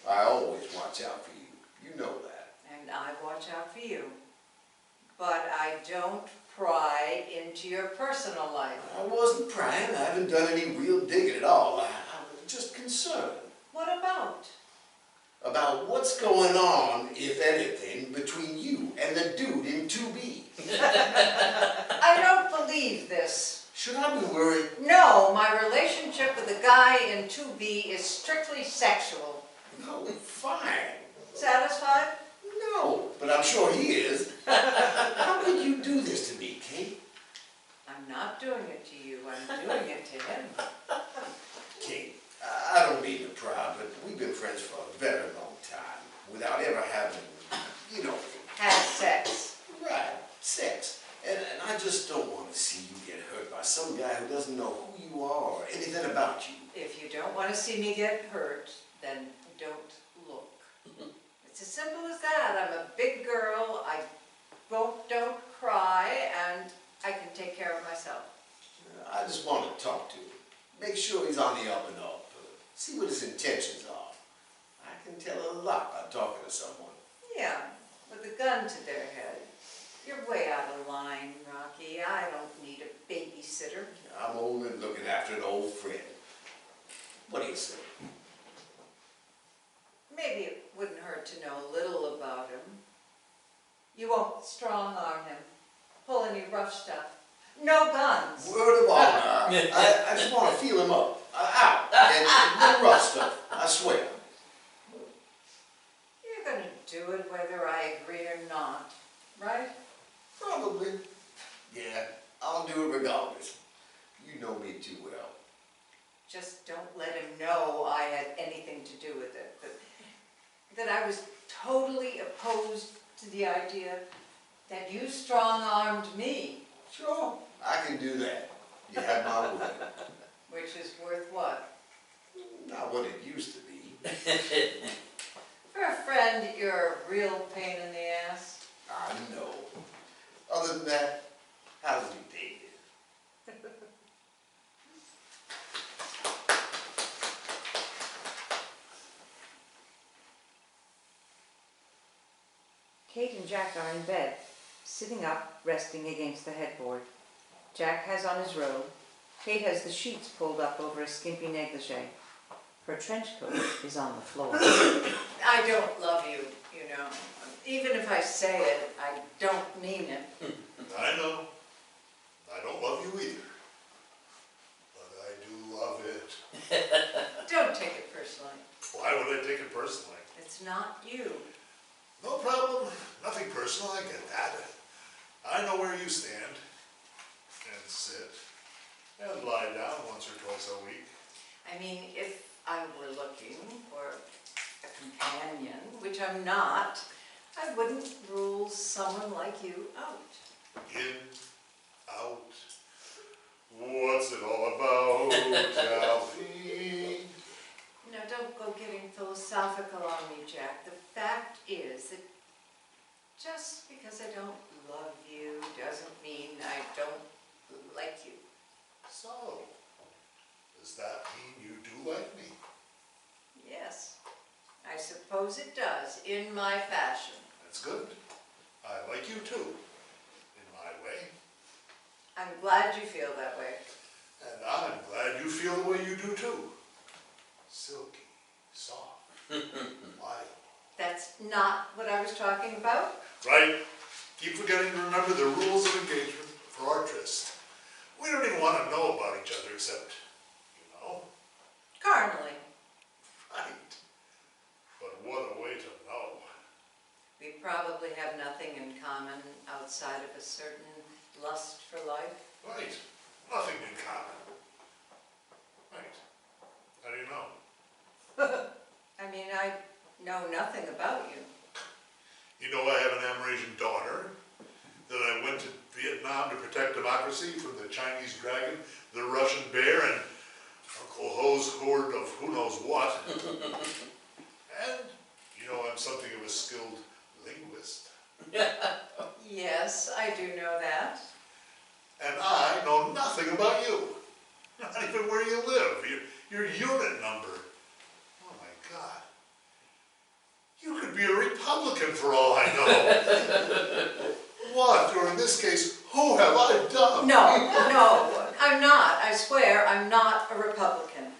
I always watch out for you. You know that. And I watch out for you. But I don't pry into your personal life. I wasn't prying. I haven't done any real digging at all. I was just concerned. What about? About what's going on, if anything, between you and the dude in 2B. I don't believe this. Should I be worried? No, my relationship with the guy in 2B is strictly sexual. No, fine. Satisfied? No, but I'm sure he is. How could you do this to me, Kate? I'm not doing it to you, I'm doing it to him. Kate, I don't mean to pry, but we've been friends for a very long time without ever having, you know. Had sex. Right, sex. And I just don't want to see you get hurt by some guy who doesn't know who you are or anything about you. If you don't want to see me get hurt, then don't look. It's as simple as that. I'm a big girl, I don't cry, and I can take care of myself. I just want to talk to him. Make sure he's on the up and up. See what his intentions are. I can tell a lot by talking to someone. Yeah, with a gun to their head. You're way out of line, Rocky. I don't need a babysitter. I'm only looking after an old friend. What do you say? Maybe it wouldn't hurt to know a little about him. You won't strong-arm him, pull any rough stuff. No guns. Word of honor. I just want to feel him up, out, and no rough stuff. I swear. You're going to do it whether I agree or not, right? Probably. Yeah, I'll do it regardless. You know me too well. Just don't let him know I had anything to do with it. That I was totally opposed to the idea that you strong-armed me. Sure, I can do that. You have my word. Which is worth what? Not what it used to be. For a friend, you're a real pain in the ass. I know. Other than that, how's your day? Kate and Jack are in bed, sitting up, resting against the headboard. Jack has on his robe. Kate has the sheets pulled up over a skimpy negligee. Her trench coat is on the floor. I don't love you, you know. Even if I say it, I don't mean it. I know. I don't love you either. But I do love it. Don't take it personally. Why would I take it personally? It's not you. No problem. Nothing personal, I get that. I know where you stand, and sit, and lie down once or twice a week. I mean, if I were looking for a companion, which I'm not, I wouldn't rule someone like you out. In, out, what's it all about, Alfie? Now, don't go getting philosophical on me, Jack. The fact is that just because I don't love you doesn't mean I don't like you. So, does that mean you do like me? Yes, I suppose it does, in my fashion. That's good. I like you too, in my way. I'm glad you feel that way. And I'm glad you feel the way you do too. Silky, soft, wild. That's not what I was talking about. Right? Keep forgetting to remember the rules of engagement for our tryst. We don't even want to know about each other except, you know. Carnally. Right. But what a way to know. We probably have nothing in common outside of a certain lust for life. Right. Nothing in common. Right. How do you know? I mean, I know nothing about you. You know I have an Amerasian daughter, that I went to Vietnam to protect democracy from the Chinese dragon, the Russian bear, and Uncle Ho's horde of who knows what. And you know I'm something of a skilled linguist. Yes, I do know that. And I know nothing about you. Not even where you live, your unit number. Oh my God. You could be a Republican for all I know. What, or in this case, who have I done? No, I'm not. I swear I'm not a Republican.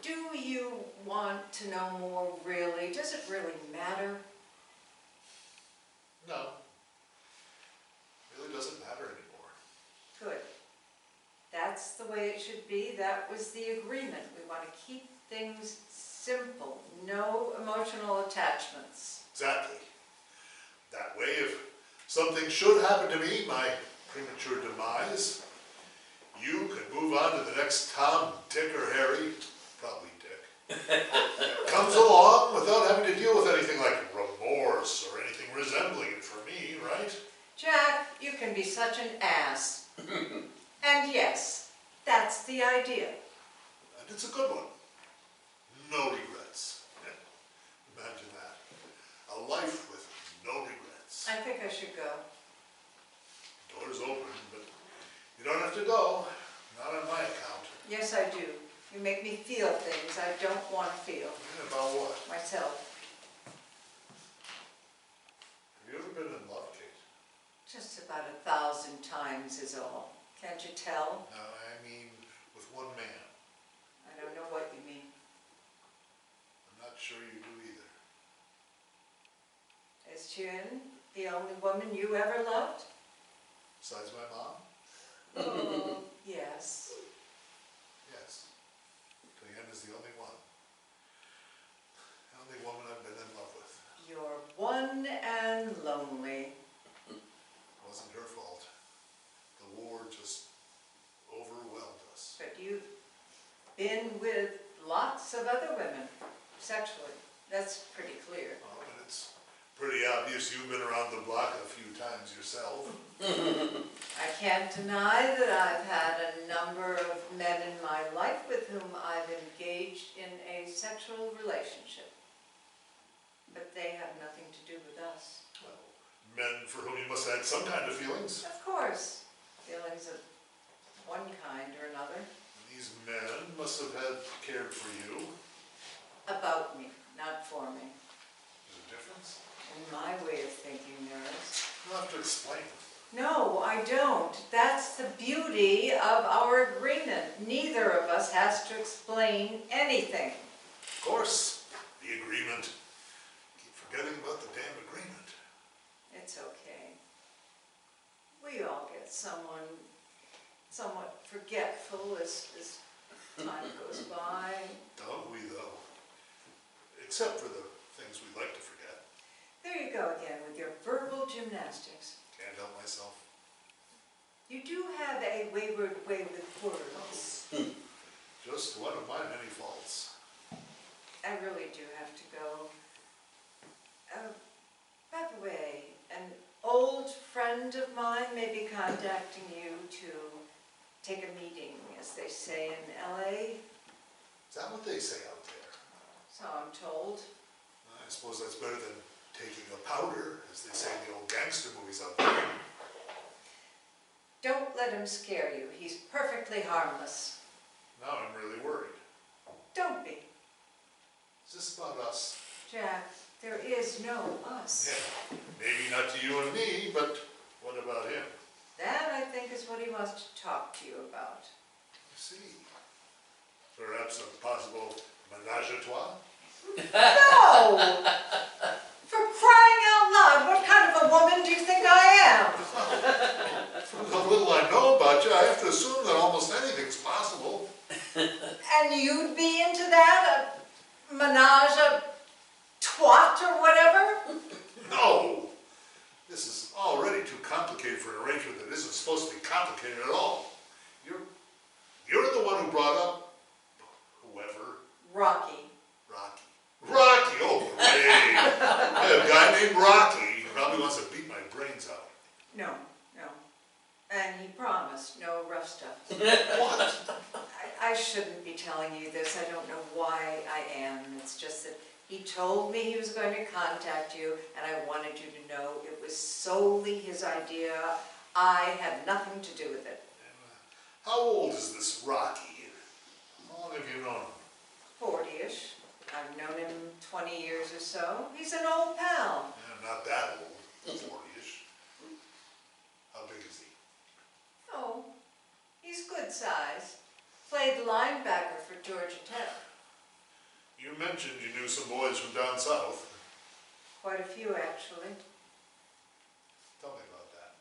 Do you want to know more, really? Does it really matter? No. Really doesn't matter anymore. Good. That's the way it should be. That was the agreement. We want to keep things simple. No emotional attachments. Exactly. That way, if something should happen to me, my premature demise, you could move on to the next Tom, Dick, or Harry, probably Dick, comes along without having to deal with anything like remorse or anything resembling it for me, right? Jack, you can be such an ass. And yes, that's the idea. And it's a good one. No regrets. Imagine that. A life with no regrets. I think I should go. Door's open, but you don't have to go. Not on my account. Yes, I do. You make me feel things I don't want to feel. Yeah, about what? Myself. Have you ever been in love, Kate? Just about 1,000 times is all. Can't you tell? No, I mean with one man. I don't know what you mean. I'm not sure you do either. Is Chun the only woman you ever loved? Besides my mom? Oh, yes. Yes. Diane is the only one. The only woman I've been in love with. You're one and lonely. It wasn't her fault. The war just overwhelmed us. But you've been with lots of other women, sexually. That's pretty clear. Oh, and it's pretty obvious you've been around the block a few times yourself. I can't deny that I've had a number of men in my life with whom I've engaged in a sexual relationship. But they have nothing to do with us. Well, men for whom you must have had some kind of feelings. Of course, feelings of one kind or another. These men must have had cared for you. About me, not for me. There's a difference. In my way of thinking, there is. You'll have to explain. No, I don't. That's the beauty of our agreement. Neither of us has to explain anything. Of course, the agreement. Keep forgetting about the damn agreement. It's okay. We all get somewhat forgetful as time goes by. Don't we, though? Except for the things we like to forget. There you go again with your verbal gymnastics. Can't help myself. You do have a wayward way with words. Just one of my many faults. I really do have to go. By the way, an old friend of mine may be contacting you to take a meeting, as they say in LA. Is that what they say out there? So I'm told. I suppose that's better than taking a powder, as they say in the old gangster movies out there. Don't let him scare you. He's perfectly harmless. Now I'm really worried. Don't be. Is this about us? Jack, there is no us. Yeah, maybe not to you and me, but what about him? That, I think, is what he wants to talk to you about. I see. Perhaps a possible menage a trois? No! For crying out loud, what kind of a woman do you think I am? From the little I know about you, I have to assume that almost anything's possible. And you'd be into that? A menage a twat or whatever? No! This is already too complicated for an arrangement that isn't supposed to be complicated at all. You're the one who brought up whoever. Rocky. Rocky. Rocky! Oh, great! I have a guy named Rocky. He probably wants to beat my brains out. No. And he promised no rough stuff. What? I shouldn't be telling you this. I don't know why I am. It's just that he told me he was going to contact you, and I wanted you to know it was solely his idea. I had nothing to do with it. How old is this Rocky? How long have you known him? 40-ish. I've known him 20 years or so. He's an old pal. Yeah, not that old. 40-ish. How big is he? Oh, he's good size. Played linebacker for Georgia Tech. You mentioned you knew some boys from down south. Quite a few, actually. Tell me about that.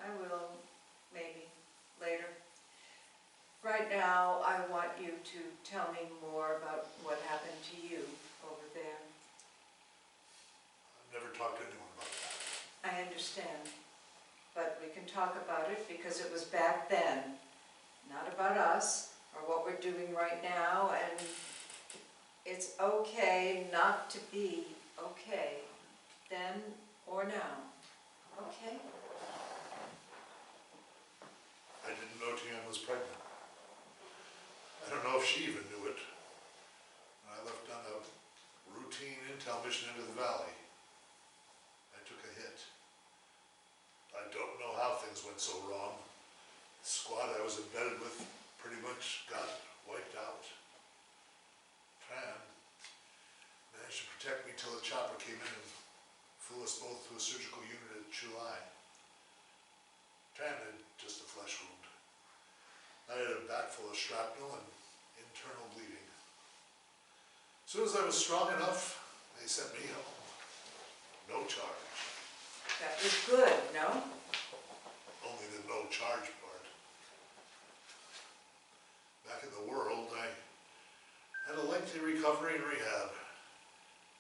I will, maybe, later. Right now, I want you to tell me more about what happened to you over there. I've never talked to anyone about that. I understand, but we can talk about it because it was back then, not about us or what we're doing right now, and it's okay not to be okay, then or now, okay? I didn't know Tian was pregnant. I don't know if she even knew it. When I left on a routine intel mission into the valley, I took a hit. I don't know how things went so wrong. The squad I was embedded with pretty much got wiped out. Tran managed to protect me till the chopper came in and flew us both to a surgical unit at Chulai. Tran had just a flesh wound. I had a back full of shrapnel and internal bleeding. As soon as I was strong enough, they sent me home. No charge. That was good, no? Only the no charge part. Back in the world, I had a lengthy recovery and rehab.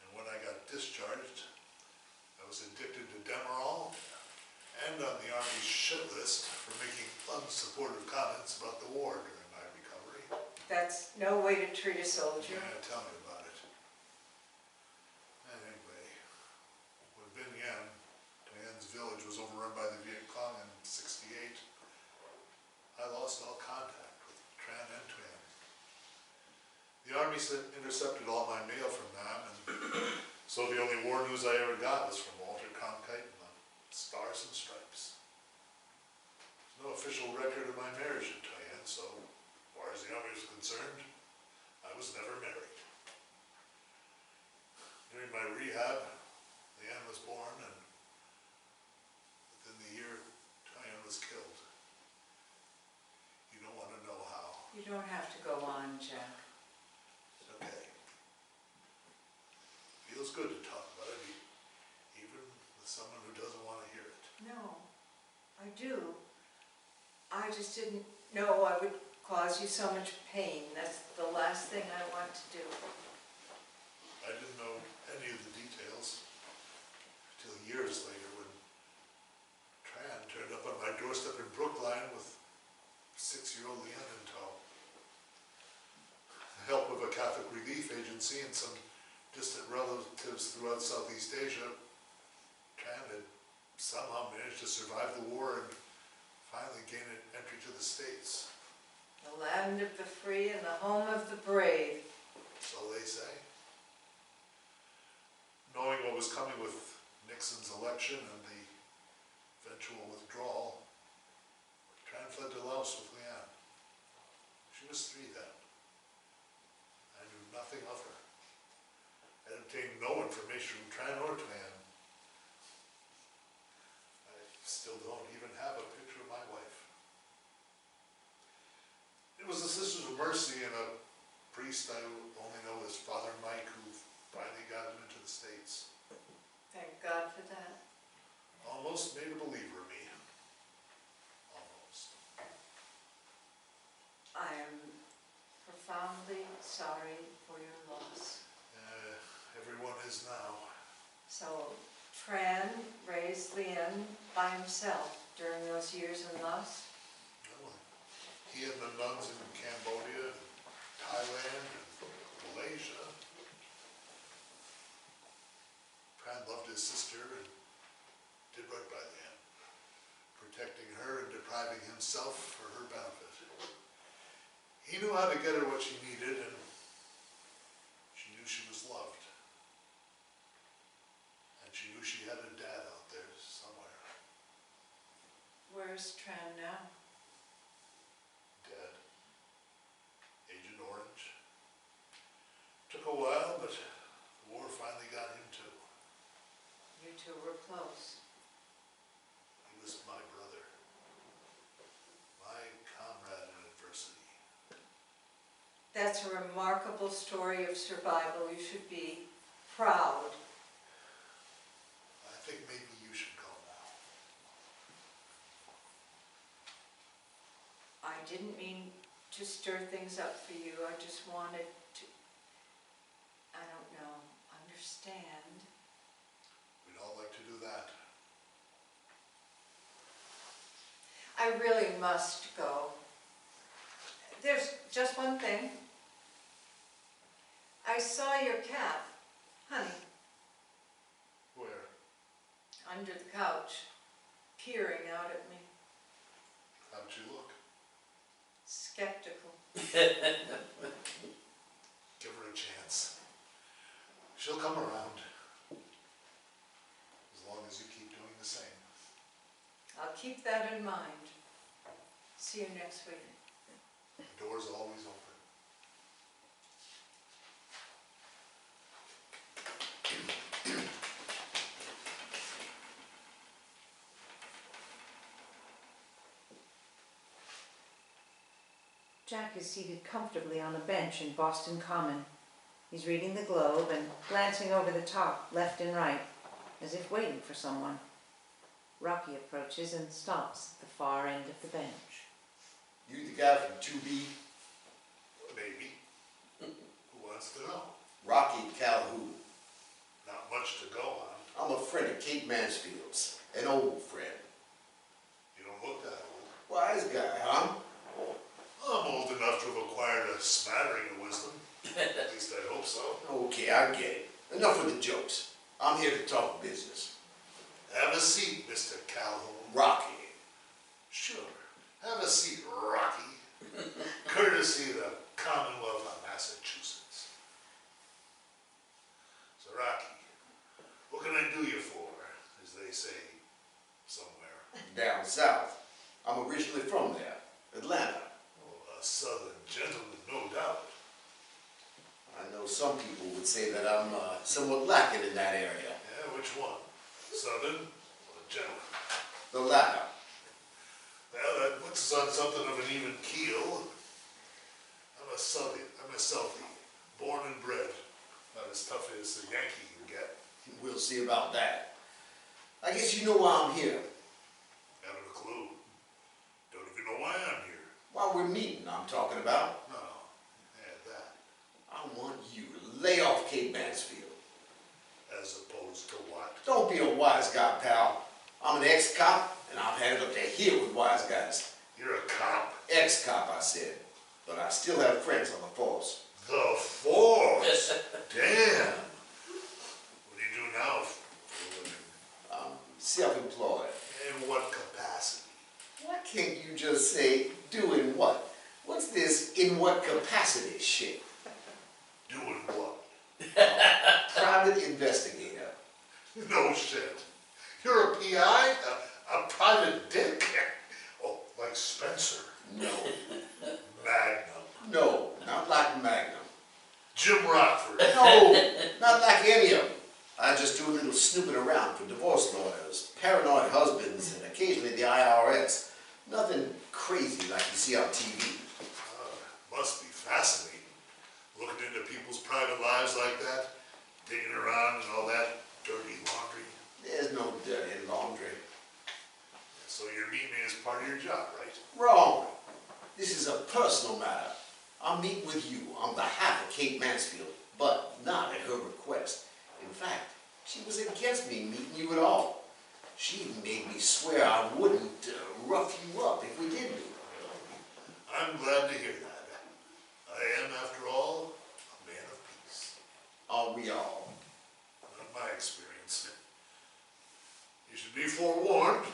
And when I got discharged, I was addicted to Demerol and on the Army's shit list for making unsupportive comments about the war during my recovery. That's no way to treat a soldier. Yeah, tell me about it. Anyway, when Binyang, Diane's village, was overrun by the Viet Cong in '68, I lost all contact with Tran and Tuan. The Army intercepted all my mail from Nam, and so the only war news I ever got was from Walter Cronkite and the Stars and Stripes. There's no official record of my marriage to Tuan, so as far as the Army was concerned, I was never married. During my rehab, Leanne was born, and within the year, Tuan was killed. You don't want to know how. You don't have to go on, Jack. It's okay. Feels good to talk about it, even with someone who doesn't want to hear it. No, I do. I just didn't know I would cause you so much pain. That's the last thing I want to do. I didn't know any of the details until years later when Catholic Relief Agency and some distant relatives throughout Southeast Asia. Tran had somehow managed to survive the war and finally gain an entry to the States. The land of the free and the home of the brave. So they say. Knowing what was coming with Nixon's election and the eventual withdrawal, Tran fled to Laos with Leanne. She was 3 then. I knew nothing of her. I obtained no information from Tran or Leanne. I still don't even have a picture of my wife. It was the Sisters of Mercy and a priest I only know as Father Mike who finally got him into the States. Thank God for that. Almost made a believer of me. Almost. I am profoundly sorry for your loss. Everyone is now. So, Tran raised Leanne by himself during those years in Laos? Well, he and the nuns in Cambodia, Thailand, and Malaysia. Tran loved his sister and did right by Leanne, protecting her and depriving himself for her benefit. He knew how to get her what she needed, and she knew she was loved. And she knew she had a dad out there somewhere. Where's Tran now? Dead. Agent Orange. Took a while, but the war finally got him too. You two were close. He was my brother. My comrade in adversity. That's a remarkable story of survival. You should be proud. I think maybe you should go now. I didn't mean to stir things up for you. I just wanted to, I don't know, understand. We'd all like to do that. I really must go. There's just one thing. I saw your cat, Honey, Where? under the couch, peering out at me, How'd you look? skeptical. Give her a chance. She'll come around. As long as you keep doing the same. I'll keep that in mind. See you next week. The door's always open. Jack is seated comfortably on a bench in Boston Common. He's reading the Globe and glancing over the top, left and right, as if waiting for someone. Rocky approaches and stops at the far end of the bench. You the guy from 2B? Maybe. Who wants to know? Rocky Calhoun. Not much to go on. I'm a friend of Kate Mansfield's. An old friend. You don't look that old. Wise guy, huh? I'm old enough to have acquired a smattering of wisdom. At least I hope so. Okay, I get it. Enough with the jokes. I'm here to talk business. Have a seat, Mr. Calhoun. Rocky. Sure. Have a seat, Rocky. Courtesy of the Commonwealth of Massachusetts. So, Rocky, what can I do you for, as they say somewhere? Down south. I'm originally from there. Atlanta. Oh, a southern gentleman, no doubt. I know some people would say that I'm somewhat lacking in that area. Yeah, which one? Southern or gentleman? The latter. Well, that puts us on something of an even keel. I'm a Southie, born and bred. Not as tough as a Yankee can get. We'll see about that. I guess you know why I'm here. Haven't a clue. Don't even know why I'm here. While we're meeting, I'm talking about. No, yeah, that. I want you to lay off Kate Mansfield. As opposed to what? Don't be a wise guy, pal. I'm an ex-cop, and I've had it up to here with wise guys. You're a cop. Ex-cop, I said. But I still have friends on the force. The force? shape. Doing what? Private investigator. No shit. You're a PI? A private dick? Oh, like Spencer. No, Magnum. no, not like Magnum. Jim Rockford. No, not like any of them. I just do a little snooping around for divorce lawyers, paranoid husbands, and occasionally the IRS. Nothing crazy like you see on TV. Must be fascinating. Looking into people's private lives like that. Digging around and all that dirty laundry. There's no dirty laundry. So you're meeting me as part of your job, right? Wrong. This is a personal matter. I'm meeting with you on behalf of Kate Mansfield, but not at her request. In fact, she was against me meeting you at all. She even made me swear I wouldn't rough you up if we did meet. I'm glad to hear that. I am, after all, a man of peace. Are we all? Not my experience. You should be forewarned.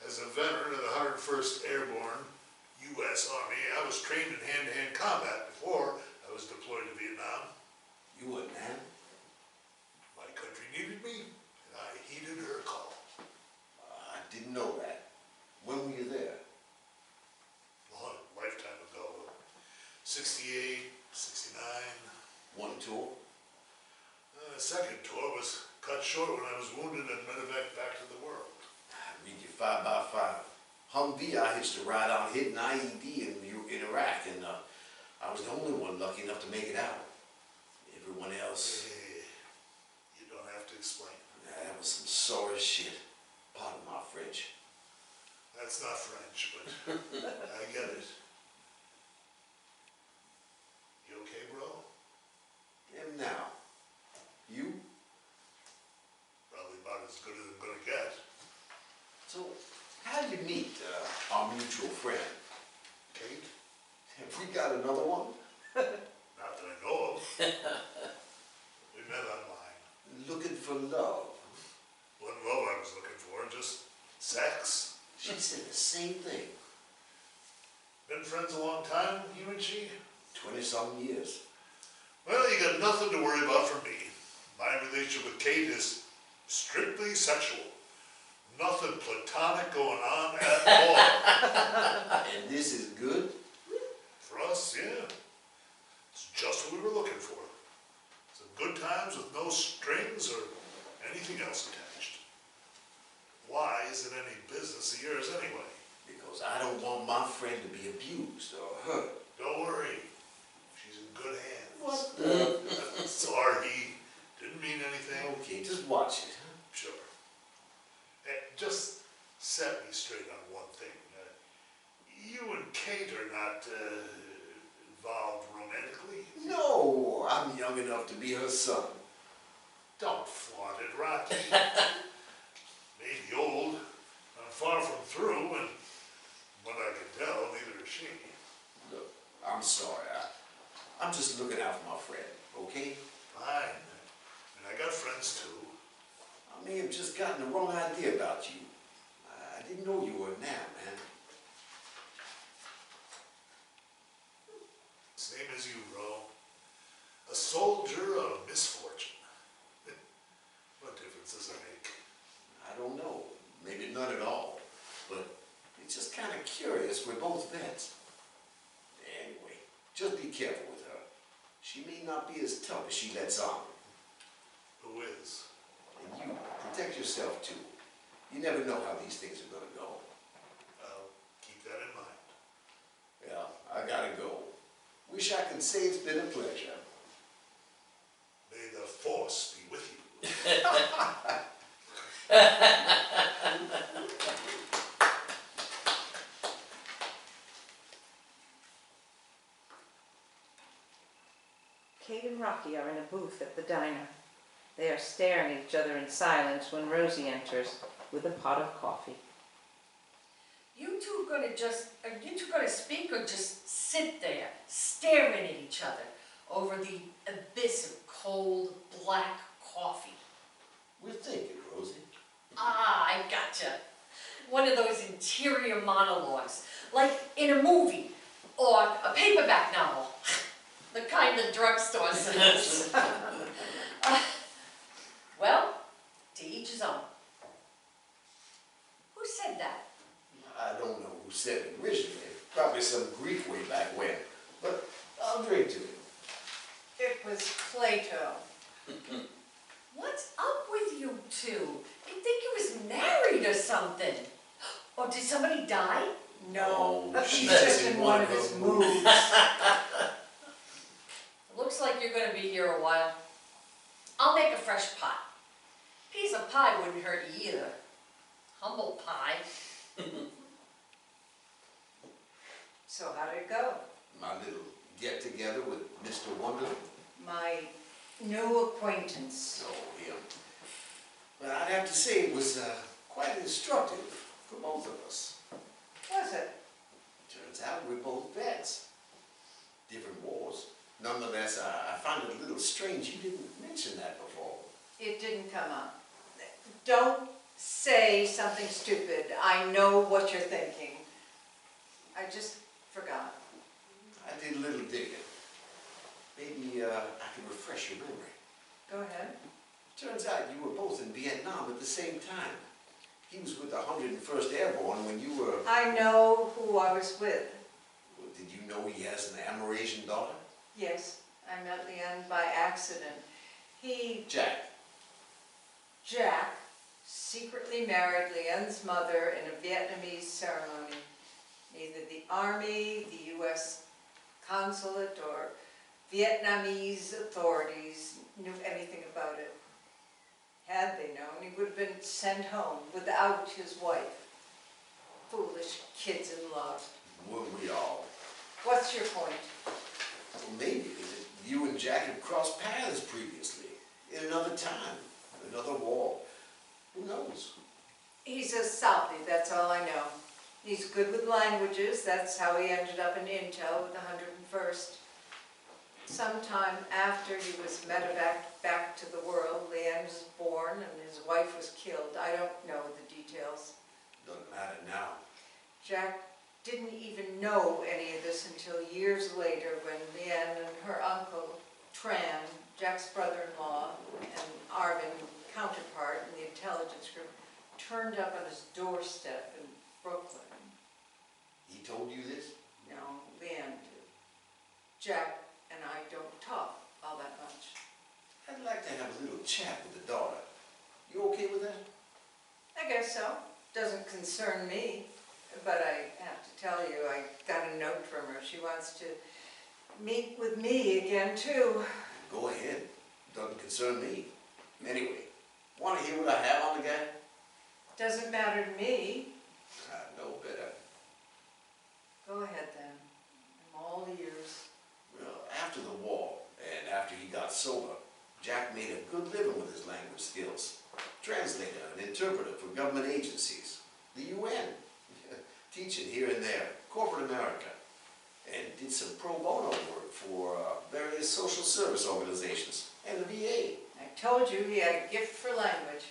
As a veteran of the 101st Airborne U.S. Army, I was trained in hand-to-hand combat before I was deployed to Vietnam. You would, man. My country needed me, and I heeded her call. I didn't know that. When were you there? Long lifetime ago. 68, 69. One tour? The second tour was cut short when I was wounded and medevac back to the world. Read your 5x5. Humvee I hitched a ride on hit an IED in Iraq, and I was the only one lucky enough to make it out. Everyone else, You don't have to explain. that was some sorry shit. Pardon my French. That's not French, but I get it. You okay, bro? And now, you? Probably about as good as I'm gonna get. So, how did you meet our mutual friend? Kate? Have we got another one? Not that I know of. We met online. Looking for love. Wasn't love I was looking for, just sex. She said the same thing. Been friends a long time, you and she? 20-something years. Well, you got nothing to worry about from me. My relationship with Kate is strictly sexual. Nothing platonic going on at all. And this is good? For us, yeah. It's just what we were looking for. Some good times with no strings or anything else attached. Why is it any business of yours anyway? Because I don't want my friend to be abused or hurt. Don't worry. She's in good hands. What the? Sorry. Didn't mean anything. Okay, just watch it. Sure. Hey, just set me straight on one thing. You and Kate are not involved romantically? No, I'm young enough to be her son. Don't flaunt it, Rocky. Maybe old. I'm far from through, and what I can tell, neither is she. Look, I'm sorry. I'm just looking out for my friend, okay? Fine. And I got friends too. I may have just gotten the wrong idea about you. I didn't know you were a man, man. Same as you, bro. A soldier of misfortune. What difference does it make? I don't know. Maybe none at all. But it's just kind of curious. We're both vets. Anyway, just be careful with her. She may not be as tough as she lets on. Who is? And you, protect yourself too. You never know how these things are going to go. I'll keep that in mind. Yeah, I gotta go. Wish I could say it's been a pleasure. May the force be with you. Kate and Rocky are in a booth at the diner. They are staring at each other in silence when Rosie enters with a pot of coffee. Are you two gonna speak or just sit there, staring at each other over the abyss of cold, black coffee? We're thinking, Rosie. Ah, I gotcha. One of those interior monologues, like in a movie or a paperback novel. The kind the drugstore sells. Well, to each his own. Who said that? I don't know who said it originally. Probably some Greek way back when. But I'll drink to it. It was Plato. What's up with you two? You'd think you was married or something. Or did somebody die? No, Oh, he's she's just in one of his moods. Looks like you're gonna be here a while. I'll make a fresh pot. Piece of pie wouldn't hurt you either. Humble pie. So how did it go? My little get-together with Mr. Wonderly. My new acquaintance. Oh, him. But I'd have to say it was quite instructive for both of us. Was it? Turns out we're both vets. Different wars. Nonetheless, I find it a little strange you didn't mention that before. It didn't come up. Don't say something stupid. I know what you're thinking. I just forgot. I did a little digging. Maybe I could refresh your memory. Go ahead. Turns out you were both in Vietnam at the same time. He was with the 101st Airborne when you were... I know who I was with. Well, did you know he has an Amerasian daughter? Yes, I met Leanne by accident. Jack secretly married Leanne's mother in a Vietnamese ceremony. Neither the Army, the U.S. consulate, or Vietnamese authorities knew anything about it. Had they known, he would have been sent home without his wife. Foolish kids in love. Weren't we all? What's your point? Well, maybe that you and Jack had crossed paths previously, in another time, another war. Who knows? He's a Southie, that's all I know. He's good with languages, that's how he ended up in Intel with the 101st. Sometime after he was medevac back to the world, Leanne was born and his wife was killed. I don't know the details. Doesn't matter now. Jack didn't even know any of this until years later when Leanne and her uncle, Tran, Jack's brother-in-law, and Arvin, counterpart in the intelligence group, turned up on his doorstep in Brooklyn. He told you this? No, Leanne did. Jack and I don't talk all that much. I'd like to have a little chat with the daughter. You okay with that? I guess so. Doesn't concern me. But I have to tell you, I got a note from her. She wants to meet with me again, too. Go ahead. Doesn't concern me. Anyway, want to hear what I have on the guy? Doesn't matter to me. I know better. Go ahead, then. I'm all ears. Well, after the war, and after he got sober, Jack made a good living with his language skills. Translator and interpreter for government agencies, the UN, teaching here and there, corporate America, and did some pro bono work for various social service organizations and the VA. I told you he had a gift for language.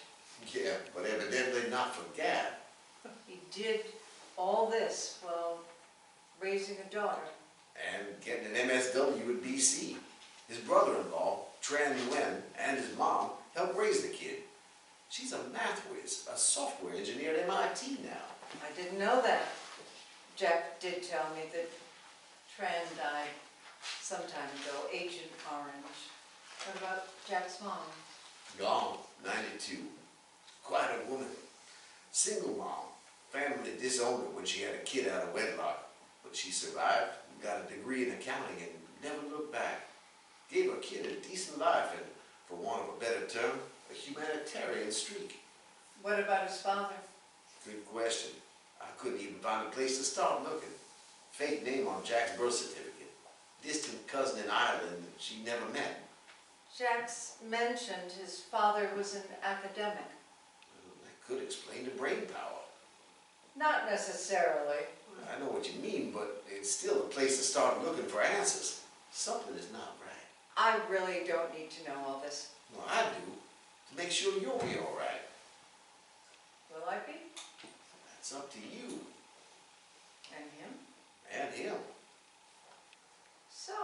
Yeah, but evidently not for gab. He did all this while raising a daughter. And getting an MSW at BC. His brother-in-law, Tran Nguyen, and his mom helped raise the kid. She's a math whiz, a software engineer at MIT now. I didn't know that. Jack did tell me that Tran died some time ago, Agent Orange. What about Jack's mom? Gone, 92. Quite a woman. Single mom. Family disowned her when she had a kid out of wedlock. But she survived, got a degree in accounting, and never looked back. Gave her kid a decent life and, for want of a better term, a humanitarian streak. What about his father? Good question. I couldn't even find a place to start looking. Fake name on Jack's birth certificate. Distant cousin in Ireland that she never met. Jack's mentioned his father was an academic. Well, that could explain the brain power. Not necessarily. I know what you mean, but it's still a place to start looking for answers. Something is not right. I really don't need to know all this. Well, I do, to make sure you'll be all right. Will I be? That's up to you And him? and him. So,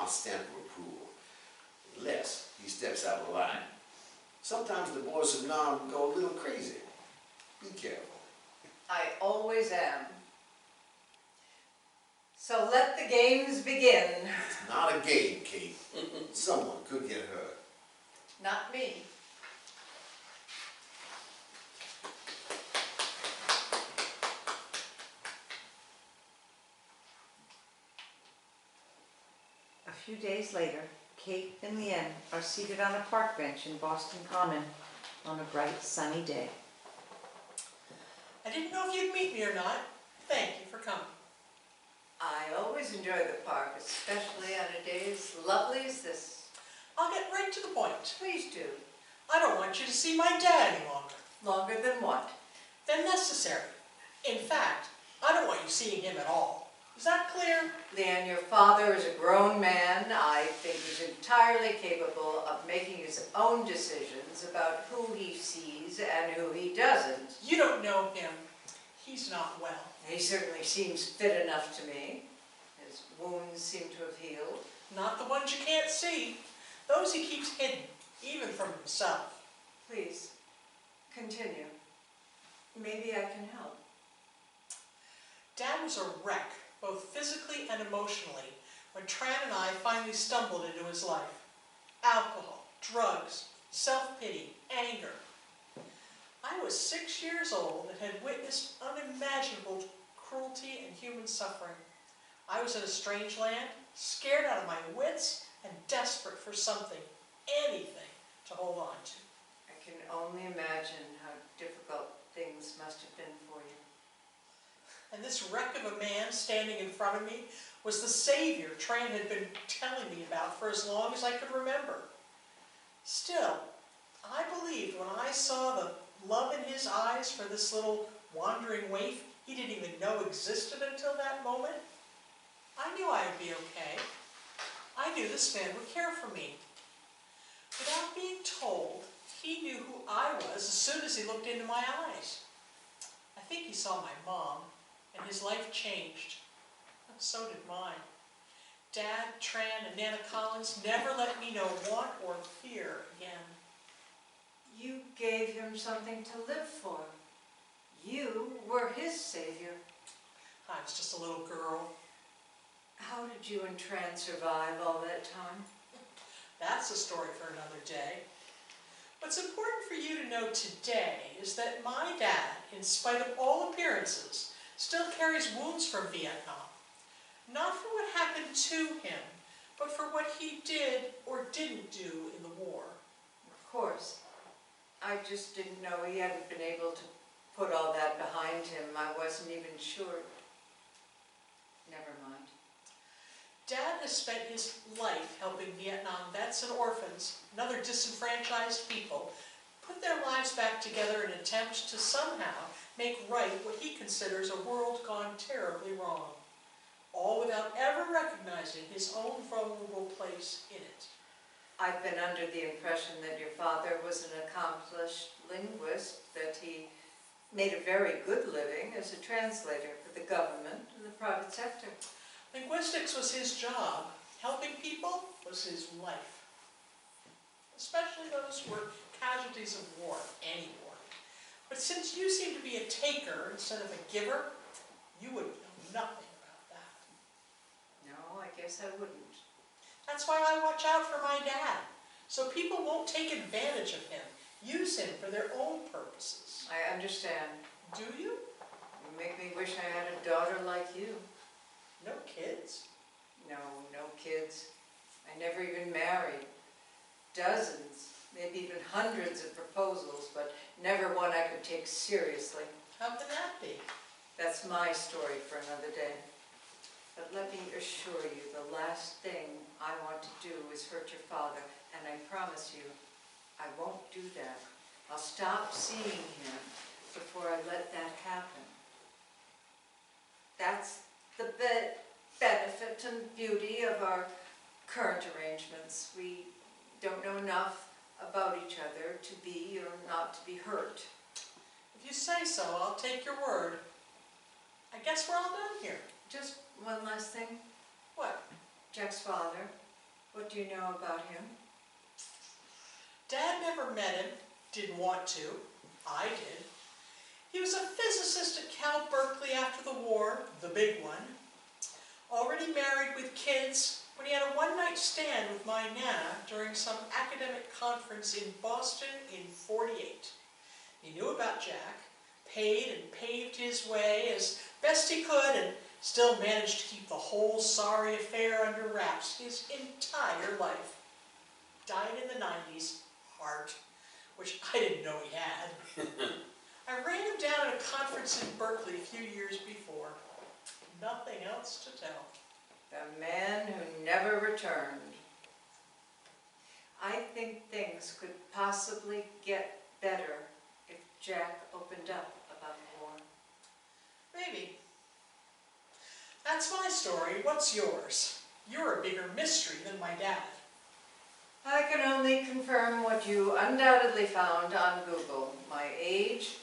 my stamp of approval, unless he steps out of line. Sometimes the boys of Nam go a little crazy. Be careful. I always am. So let the games begin. It's not a game, Kate. Someone could get hurt. Not me. A few days later, Kate and Leanne are seated on a park bench in Boston Common on a bright sunny day. I didn't know if you'd meet me or not. Thank you for coming. I always enjoy the park, especially on a day as lovely as this. I'll get right to the point. Please do. I don't want you to see my dad any longer Longer than what? than necessary. In fact, I don't want you seeing him at all. Is that clear? Leanne, your father is a grown man. I think he's entirely capable of making his own decisions about who he sees and who he doesn't. You don't know him. He's not well. He certainly seems fit enough to me. His wounds seem to have healed. Not the ones you can't see. Those he keeps hidden, even from himself. Please, continue. Maybe I can help. Dad was a wreck, both physically and emotionally, when Tran and I finally stumbled into his life. Alcohol, drugs, self-pity, anger. I was 6 years old and had witnessed unimaginable cruelty and human suffering. I was in a strange land, scared out of my wits, and desperate for something, anything, to hold on to. I can only imagine how difficult things must have been for you. And this wreck of a man standing in front of me was the savior Tran had been telling me about for as long as I could remember. Still, I believed when I saw the love in his eyes for this little wandering waif he didn't even know existed until that moment. I knew I would be okay. I knew this man would care for me. Without being told, he knew who I was as soon as he looked into my eyes. I think he saw my mom, and his life changed. And so did mine. Dad, Tran, and Nana Collins never let me know want or fear again. You gave him something to live for. You were his savior. I was just a little girl. How did you and Tran survive all that time? That's a story for another day. What's important for you to know today is that my dad, in spite of all appearances, still carries wounds from Vietnam. Not for what happened to him, but for what he did or didn't do in the war. Of course. I just didn't know he hadn't been able to put all that behind him. I wasn't even sure. Never mind. Dad has spent his life helping Vietnam vets and orphans and other disenfranchised people put their lives back together in an attempt to somehow make right what he considers a world gone terribly wrong, all without ever recognizing his own vulnerable place in it. I've been under the impression that your father was an accomplished linguist, that he made a very good living as a translator for the government and the private sector. Linguistics was his job. Helping people was his life. Especially those who were casualties of war, any war. But since you seem to be a taker instead of a giver, you would know nothing about that. No, I guess I wouldn't. That's why I watch out for my dad, so people won't take advantage of him, use him for their own purposes. I understand. Do you? You make me wish I had a daughter like you. No kids? No, no kids. I never even married. Dozens, maybe even hundreds of proposals, but never one I could take seriously. How can that be? That's my story for another day. But let me assure you, the last thing I want to do is hurt your father, and I promise you, I won't do that. I'll stop seeing him before I let that happen. That's the benefit and beauty of our current arrangements. We don't know enough about each other to be or not to be hurt. If you say so, I'll take your word. I guess we're all done here. Just one last thing. What? Jack's father, What do you know about him? Dad never met him, didn't want to. I did. He was a physicist at Cal Berkeley after the war, the big one. Already married with kids when he had a one-night stand with my Nana during some academic conference in Boston in '48. He knew about Jack, paid and paved his way as best he could, and still managed to keep the whole sorry affair under wraps his entire life. Died in the '90s, heart, which I didn't know he had. I ran him down at a conference in Berkeley a few years before. Nothing else to tell. The man who never returned. I think things could possibly get better if Jack opened up about the war. Maybe. That's my story. What's yours? You're a bigger mystery than my dad. I can only confirm what you undoubtedly found on Google. My age,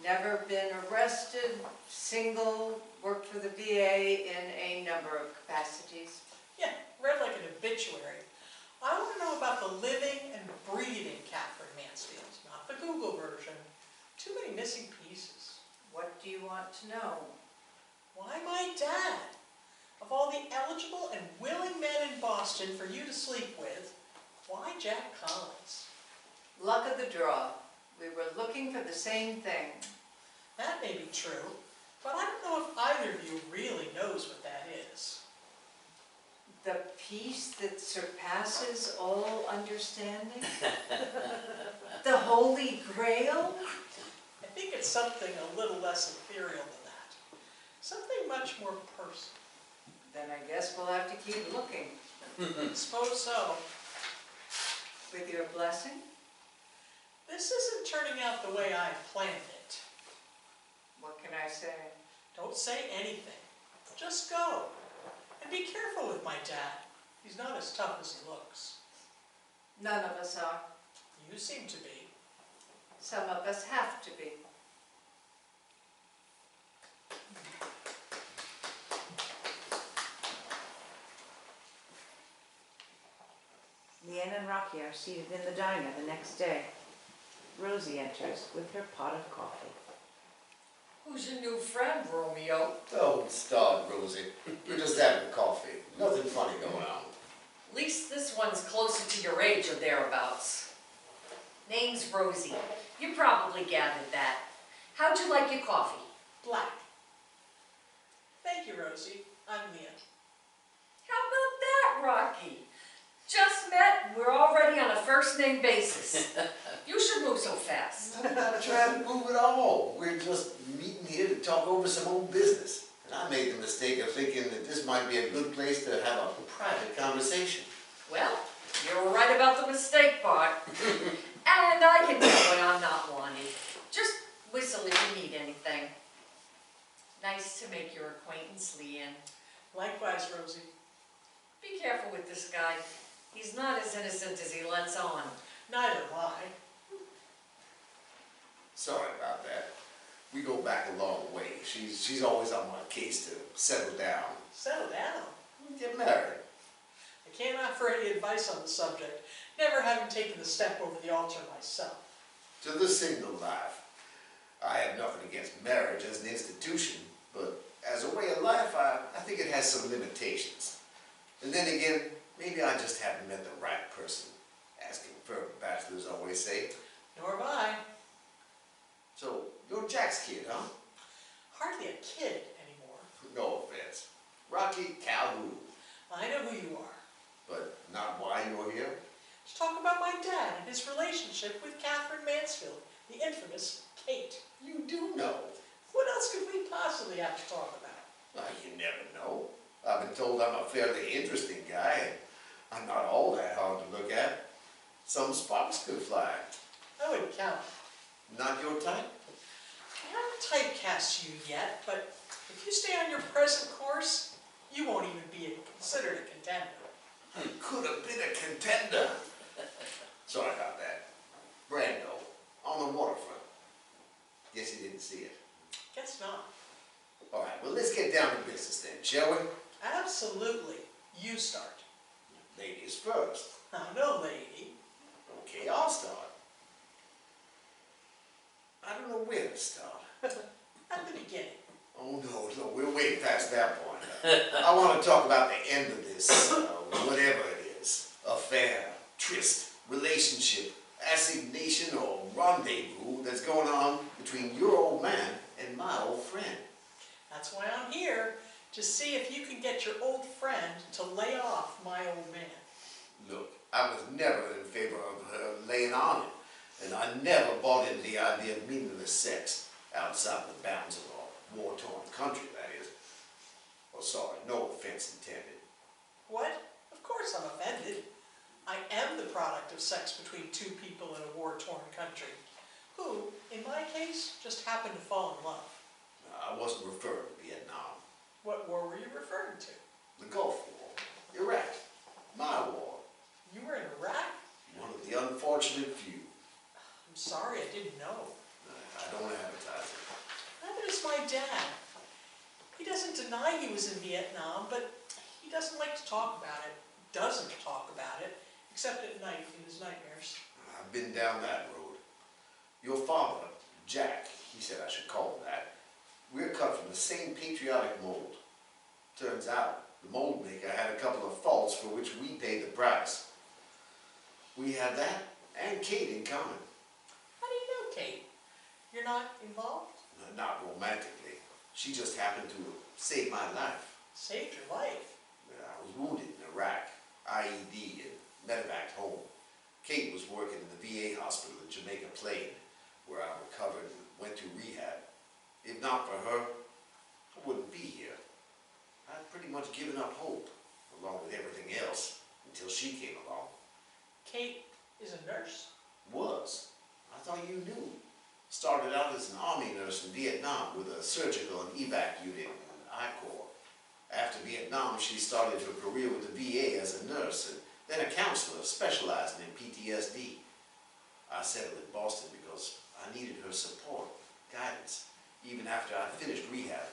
never been arrested, single, worked for the VA in a number of capacities. Yeah, read like an obituary. I want to know about the living and breathing Katherine Mansfield, not the Google version. Too many missing pieces. What do you want to know? Why my dad? Of all the eligible and willing men in Boston for you to sleep with, why Jack Collins? Luck of the draw. We were looking for the same thing. That may be true, but I don't know if either of you really knows what that is. The peace that surpasses all understanding? The Holy Grail? I think it's something a little less ethereal than that. Something much more personal. Then I guess we'll have to keep looking. Suppose so. With your blessing? This isn't turning out the way I planned it. What can I say? Don't say anything. Just go. And be careful with my dad. He's not as tough as he looks. None of us are. You seem to be. Some of us have to be. Leanne and Rocky are seated in the diner the next day. Rosie enters with her pot of coffee. Who's your new friend, Romeo? Don't start, Rosie. We're just having coffee. Nothing funny going on. At least this one's closer to your age or thereabouts. Name's Rosie. You probably gathered that. How'd you like your coffee? Black. Thank you, Rosie. I'm Leanne. How about that, Rocky? Just met, we're already on a first-name basis. You should move so fast. I'm not trying to move at all. We're just meeting here to talk over some old business. And I made the mistake of thinking that this might be a good place to have a private conversation. Well, you're right about the mistake part. And I can tell when I'm not wanted. Just whistle if you need anything. Nice to make your acquaintance, Leanne. Likewise, Rosie. Be careful with this guy. He's not as innocent as he lets on. Neither am I. Sorry about that. We go back a long way. She's always on my case to settle down. Settle down. Get married. I can't offer any advice on the subject, never having taken the step over the altar myself. To the single life. I have nothing against marriage as an institution, but as a way of life, I think it has some limitations. And then again, maybe I just haven't met the right person, as confirmed bachelors always say. Nor have I. So, you're Jack's kid, huh? Hardly a kid anymore. No offense. Rocky Calhoun. I know who you are. But not why you're here? To talk about my dad and his relationship with Katherine Mansfield, the infamous Kate. You do know. What else could we possibly have to talk about? Well, you never know. I've been told I'm a fairly interesting guy, and I'm not all that hard to look at. Some sparks could fly. I wouldn't count. Not your type? I haven't typecast you yet, but if you stay on your present course, you won't even be considered a contender. I could have been a contender. Sorry about that. Brando, on the waterfront. Guess you didn't see it. Guess not. All right, well, let's get down to business then, shall we? Absolutely. You start. Ladies first. I'm no lady. Okay, I'll start. I don't know where to start. At the beginning. Oh, no, we're way past that point. I want to talk about the end of this, whatever it is. Affair, tryst, relationship, assignation, or rendezvous that's going on between your old man and my old friend. That's why I'm here, to see if you can get your old friend to lay off my old man. Look, I was never in favor of her laying on him, and I never bought into the idea of meaningless sex outside the bounds of a war-torn country, that is. Oh, sorry, no offense intended. What? Of course I'm offended. I am the product of sex between two people in a war-torn country, who, in my case, just happened to fall in love. I wasn't referring to Vietnam. What war were you referring to? The Gulf War, Iraq, my war, You were in Iraq? one of the unfortunate few. I'm sorry, I didn't know. I don't advertise it. Neither does my dad. He doesn't deny he was in Vietnam, but he doesn't like to talk about it. Doesn't talk about it, except at night in his nightmares. I've been down that road. Your father, Jack, he said I should call him that. We're cut from the same patriotic mold. Turns out, the mold maker had a couple of faults for which we paid the price. We have that and Kate in common. How do you know Kate? You're not involved? Not romantically. She just happened to save my life. Saved your life. I was wounded in Iraq, IED, and medevaced home. Kate was working in the VA hospital in Jamaica Plain, where I recovered and went to rehab. If not for her, I wouldn't be here. I'd pretty much given up hope, along with everything else, until she came along. Kate is a nurse. Was. I thought you knew. Started out as an army nurse in Vietnam with a surgical and evac unit in I Corps. After Vietnam, she started her career with the VA as a nurse and then a counselor specializing in PTSD. I settled in Boston because I needed her support, guidance, even after I finished rehab.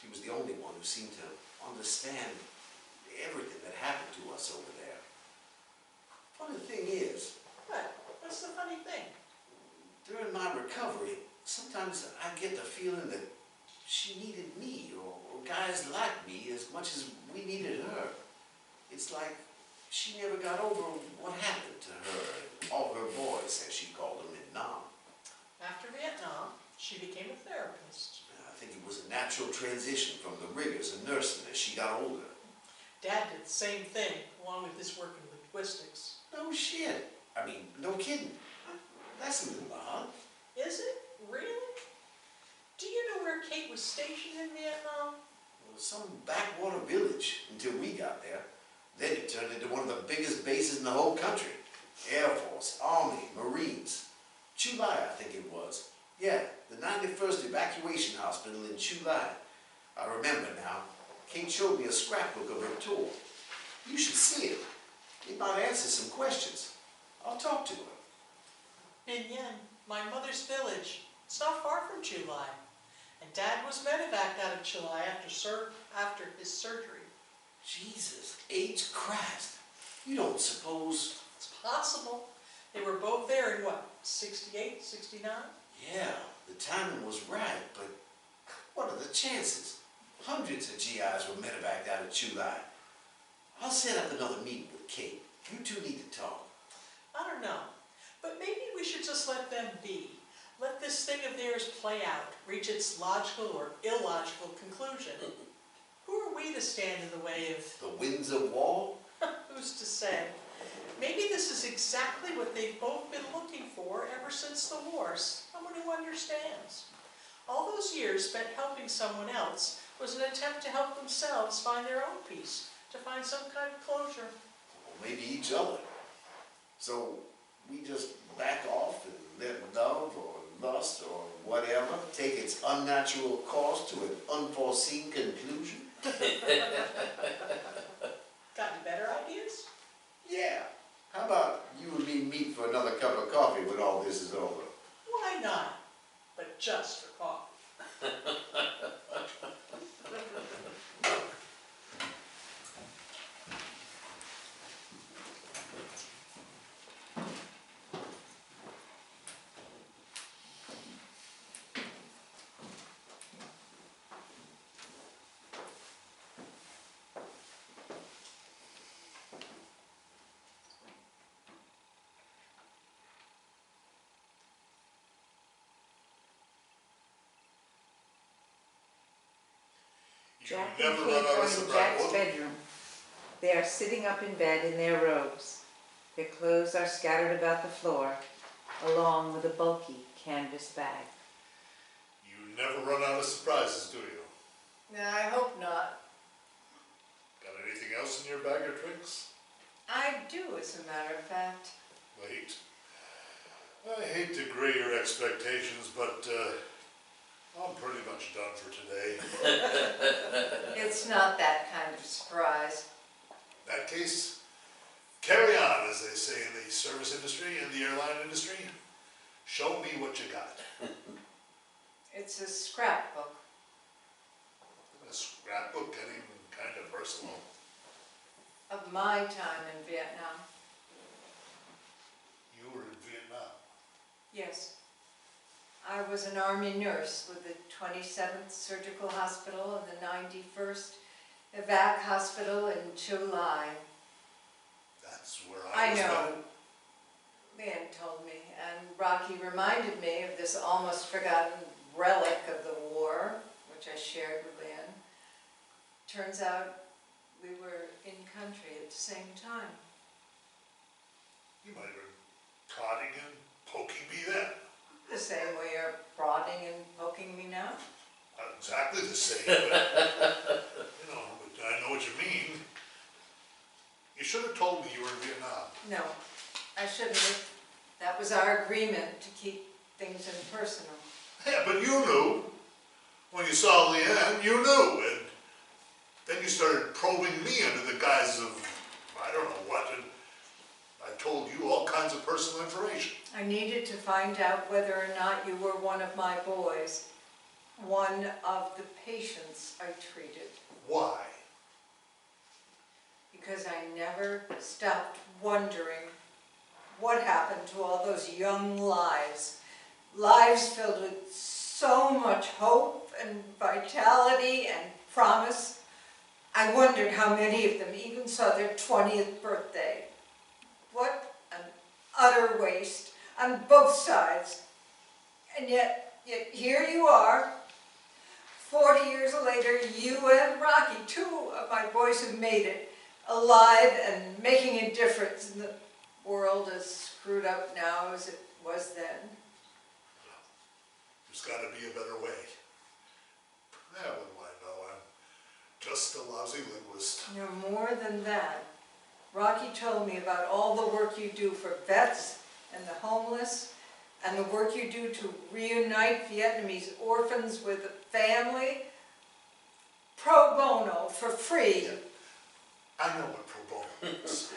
She was the only one who seemed to understand everything that happened to us over there. Funny thing is, What? What's the funny thing? during my recovery, sometimes I get the feeling that she needed me, or guys like me, as much as we needed her. It's like she never got over what happened to her and all her boys, as she called them, in Nam. After Vietnam, she became a therapist. I think it was a natural transition from the rigors of nursing as she got older. Dad did the same thing, along with his work in linguistics. No shit. I mean, no kidding. That's a little odd. Is it? Really? Do you know where Kate was stationed in Vietnam? Well, some backwater village until we got there. Then it turned into one of the biggest bases in the whole country. Air Force, Army, Marines. Chu Lai, I think it was. Yeah, the 91st Evacuation Hospital in Chu Lai. I remember now. Kate showed me a scrapbook of her tour. You should see it. It might answer some questions. I'll talk to her. Bin Yen, my mother's village. It's not far from Chu Lai. And Dad was medevaced out of Chu Lai after his surgery. Jesus H. Christ. You don't suppose... It's possible. They were both there in what, 68, 69? Yeah, the timing was right, but what are the chances? Hundreds of GIs were medevaced out of Chu Lai. I'll set up another meeting with Kate. You two need to talk. I don't know. But maybe we should just let them be. Let this thing of theirs play out, reach its logical or illogical conclusion. Who are we to stand in the way of... The winds of war? Who's to say? Maybe this is exactly what they've both been looking for ever since the war. Someone who understands. All those years spent helping someone else was an attempt to help themselves find their own peace, to find some kind of closure. Or maybe each other. So we just back off and let love or lust or whatever take its unnatural course to an unforeseen conclusion? Got any better ideas? Yeah. How about you and me meet for another cup of coffee when all this is over? Why not? But just for coffee. Jack You and never Kate run out are of in surprise. Jack's bedroom. They are sitting up in bed in their robes. Their clothes are scattered about the floor, along with a bulky canvas bag. You never run out of surprises, do you? No, I hope not. Got anything else in your bag of tricks? I do, as a matter of fact. Wait. I hate to grade your expectations, but I'm pretty much done for today. It's not that kind of surprise. In that case, carry on, as they say in the service industry and the airline industry. Show me what you got. It's a scrapbook. A scrapbook getting kind of personal. Of my time in Vietnam. You were in Vietnam. Yes. I was an Army nurse with the 27th Surgical Hospital and the 91st Evac Hospital in Chu Lai. That's where I I was know. headed. Leanne told me, and Rocky reminded me of this almost forgotten relic of the war, which I shared with Leanne. Turns out we were in country at the same time. You might have been prodding and poking me then. The same way you're prodding and poking me now. Not exactly the same, but, but I know what you mean. You should have told me you were in Vietnam. No, I shouldn't have. That was our agreement to keep things impersonal. Yeah, but you knew. When you saw Leanne, you knew. And then you started probing me under the guise of, I don't know what, and I told you all kinds of personal information. I needed to find out whether or not you were one of my boys, one of the patients I treated. Why? Because I never stopped wondering what happened to all those young lives. Lives filled with so much hope and vitality and promise. I wondered how many of them even saw their 20th birthday. What an utter waste on both sides. And yet here you are, 40 years later, you and Rocky, two of my boys who made it, alive and making a difference in the world as screwed up now as it was then. There's got to be a better way. Yeah, what do I know? I'm just a lousy linguist. You're more than that. Rocky told me about all the work you do for vets and the homeless, and the work you do to reunite Vietnamese orphans with a family. Pro bono, for free. Yeah. I know what pro bono means.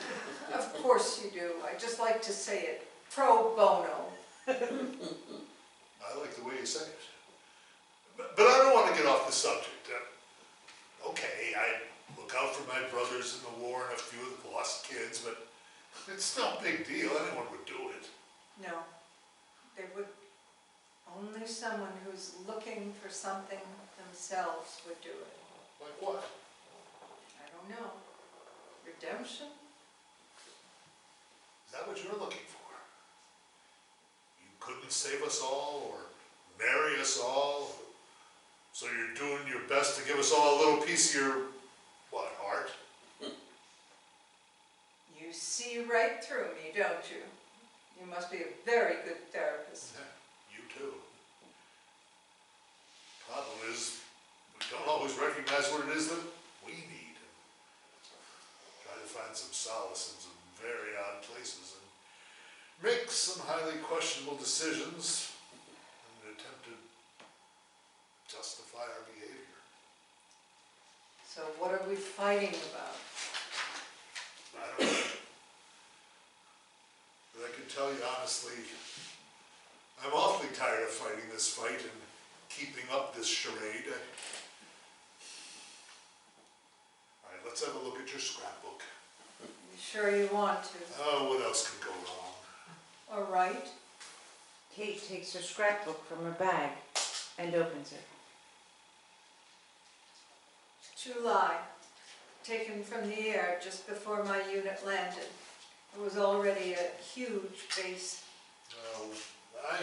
Of course you do. I just like to say it. Pro bono. I like the way you say it. But I don't want to get off the subject. Okay, I look out for my brothers in the war and a few of the lost kids, but it's no big deal. Anyone would do it. No, they would. Only someone who's looking for something themselves would do it. Like what? I don't know. Redemption? Is that what you're looking for? You couldn't save us all or marry us all, so you're doing your best to give us all a little piece of your, what, heart? You see right through me, don't you? You must be a very good therapist. Yeah, you too. Problem is, we don't always recognize what it is that we need. Try to find some solace in some very odd places and make some highly questionable decisions in an attempt to justify our behavior. So what are we fighting about? I don't know. But I can tell you honestly, I'm awfully tired of fighting this fight and keeping up this charade. All right, let's have a look at your scrapbook. You sure you want to? Oh, what else could go wrong? All right. Kate takes her scrapbook from her bag and opens it. July, taken from the air just before my unit landed. It was already a huge base. Well, I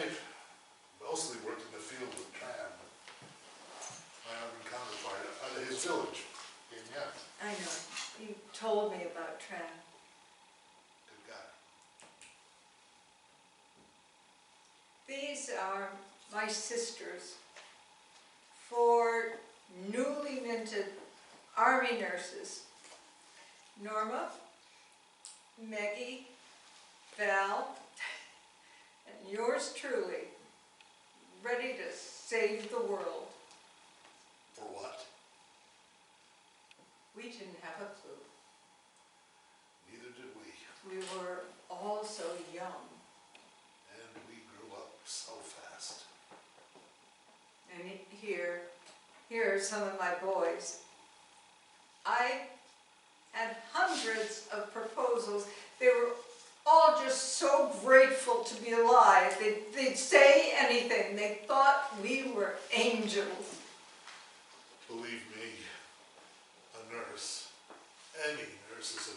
mostly worked in the field with tram. My Army counterpart, his village. Yeah, I know. You told me about Tran. good guy. These are my sisters, 4 newly minted Army nurses. Norma, Meggie, Val, and yours truly, ready to save the world. For what? We didn't have a clue. Neither did we. We were all so young. And we grew up so fast. And here are some of my boys. I had hundreds of proposals. They were all just so grateful to be alive. They'd say anything. They thought we were angels. Believe me, a nurse, any nurse is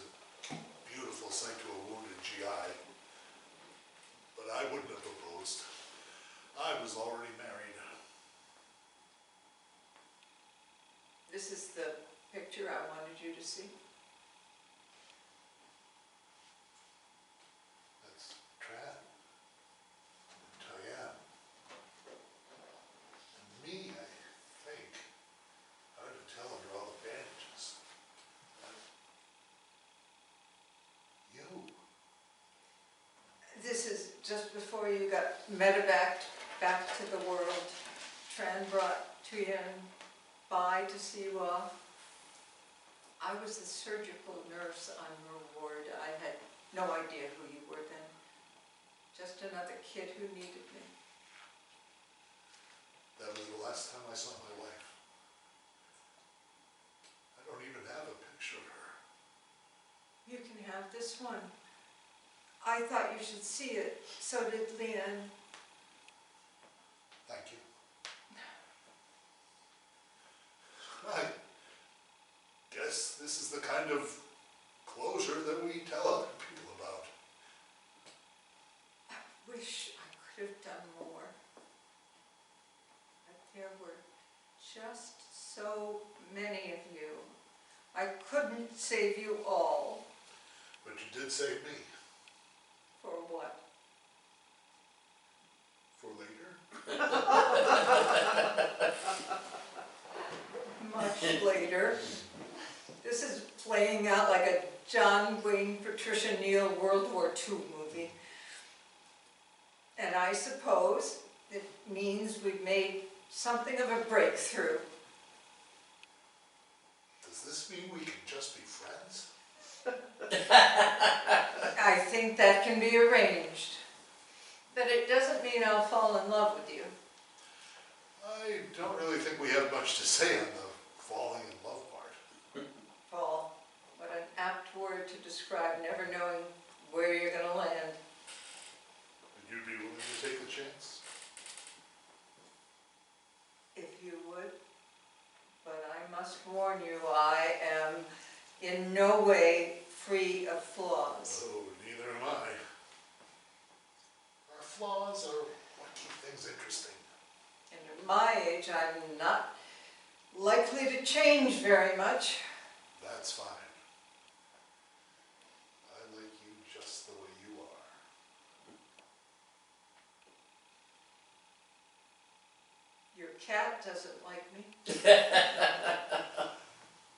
a beautiful sight to a wounded GI. But I wouldn't have proposed. I was already married. This is the picture I wanted you to see. That's Tran. And Diane. And me, I think. Hard to tell under all the bandages. You. This is just before you got medevaced back to the world. Tran brought Tuyen by to see you off. I was the surgical nurse on your ward. I had no idea who you were then. Just another kid who needed me. That was the last time I saw my wife. I don't even have a picture of her. You can have this one. I thought you should see it. So did Leanne. Thank you. I guess this is the kind of closure that we tell other people about. I wish I could have done more. But there were just so many of you. I couldn't save you all. But you did save me. For what? For later. Much later. This is playing out like a John Wayne, Patricia Neal World War II movie. And I suppose it means we've made something of a breakthrough. Does this mean we can just be friends? I think that can be arranged. But it doesn't mean I'll fall in love with you. I don't really think we have much to say on the falling in love part. Fall. What an apt word to describe never knowing where you're going to land. Would you be willing to take the chance? If you would. But I must warn you, I am in no way free of flaws. Oh, neither am I. Our flaws are what keep things interesting. And at my age, I'm not likely to change very much. That's fine. I like you just the way you are. Your cat doesn't like me.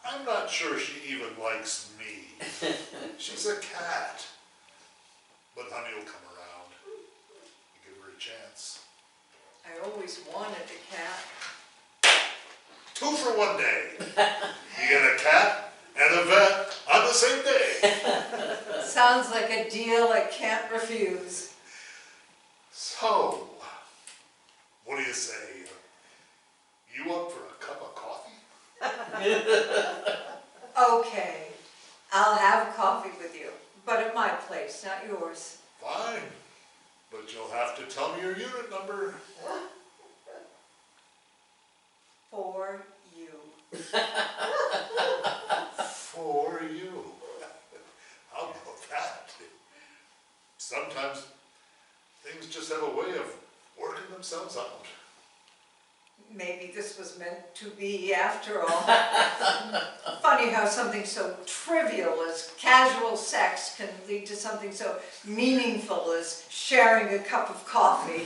I'm not sure she even likes me. She's a cat. But honey will come around. You give her a chance. I always wanted a cat. 2 for 1 day. You get a cat and a vet on the same day. Sounds like a deal I can't refuse. So, what do you say? You up for a cup of coffee? Okay, I'll have coffee with you, but at my place, not yours. Fine. But you'll have to tell me your unit number. For you. For you. How about that? Sometimes things just have a way of working themselves out. Maybe this was meant to be after all. funny how something so trivial as casual sex can lead to something so meaningful as sharing a cup of coffee.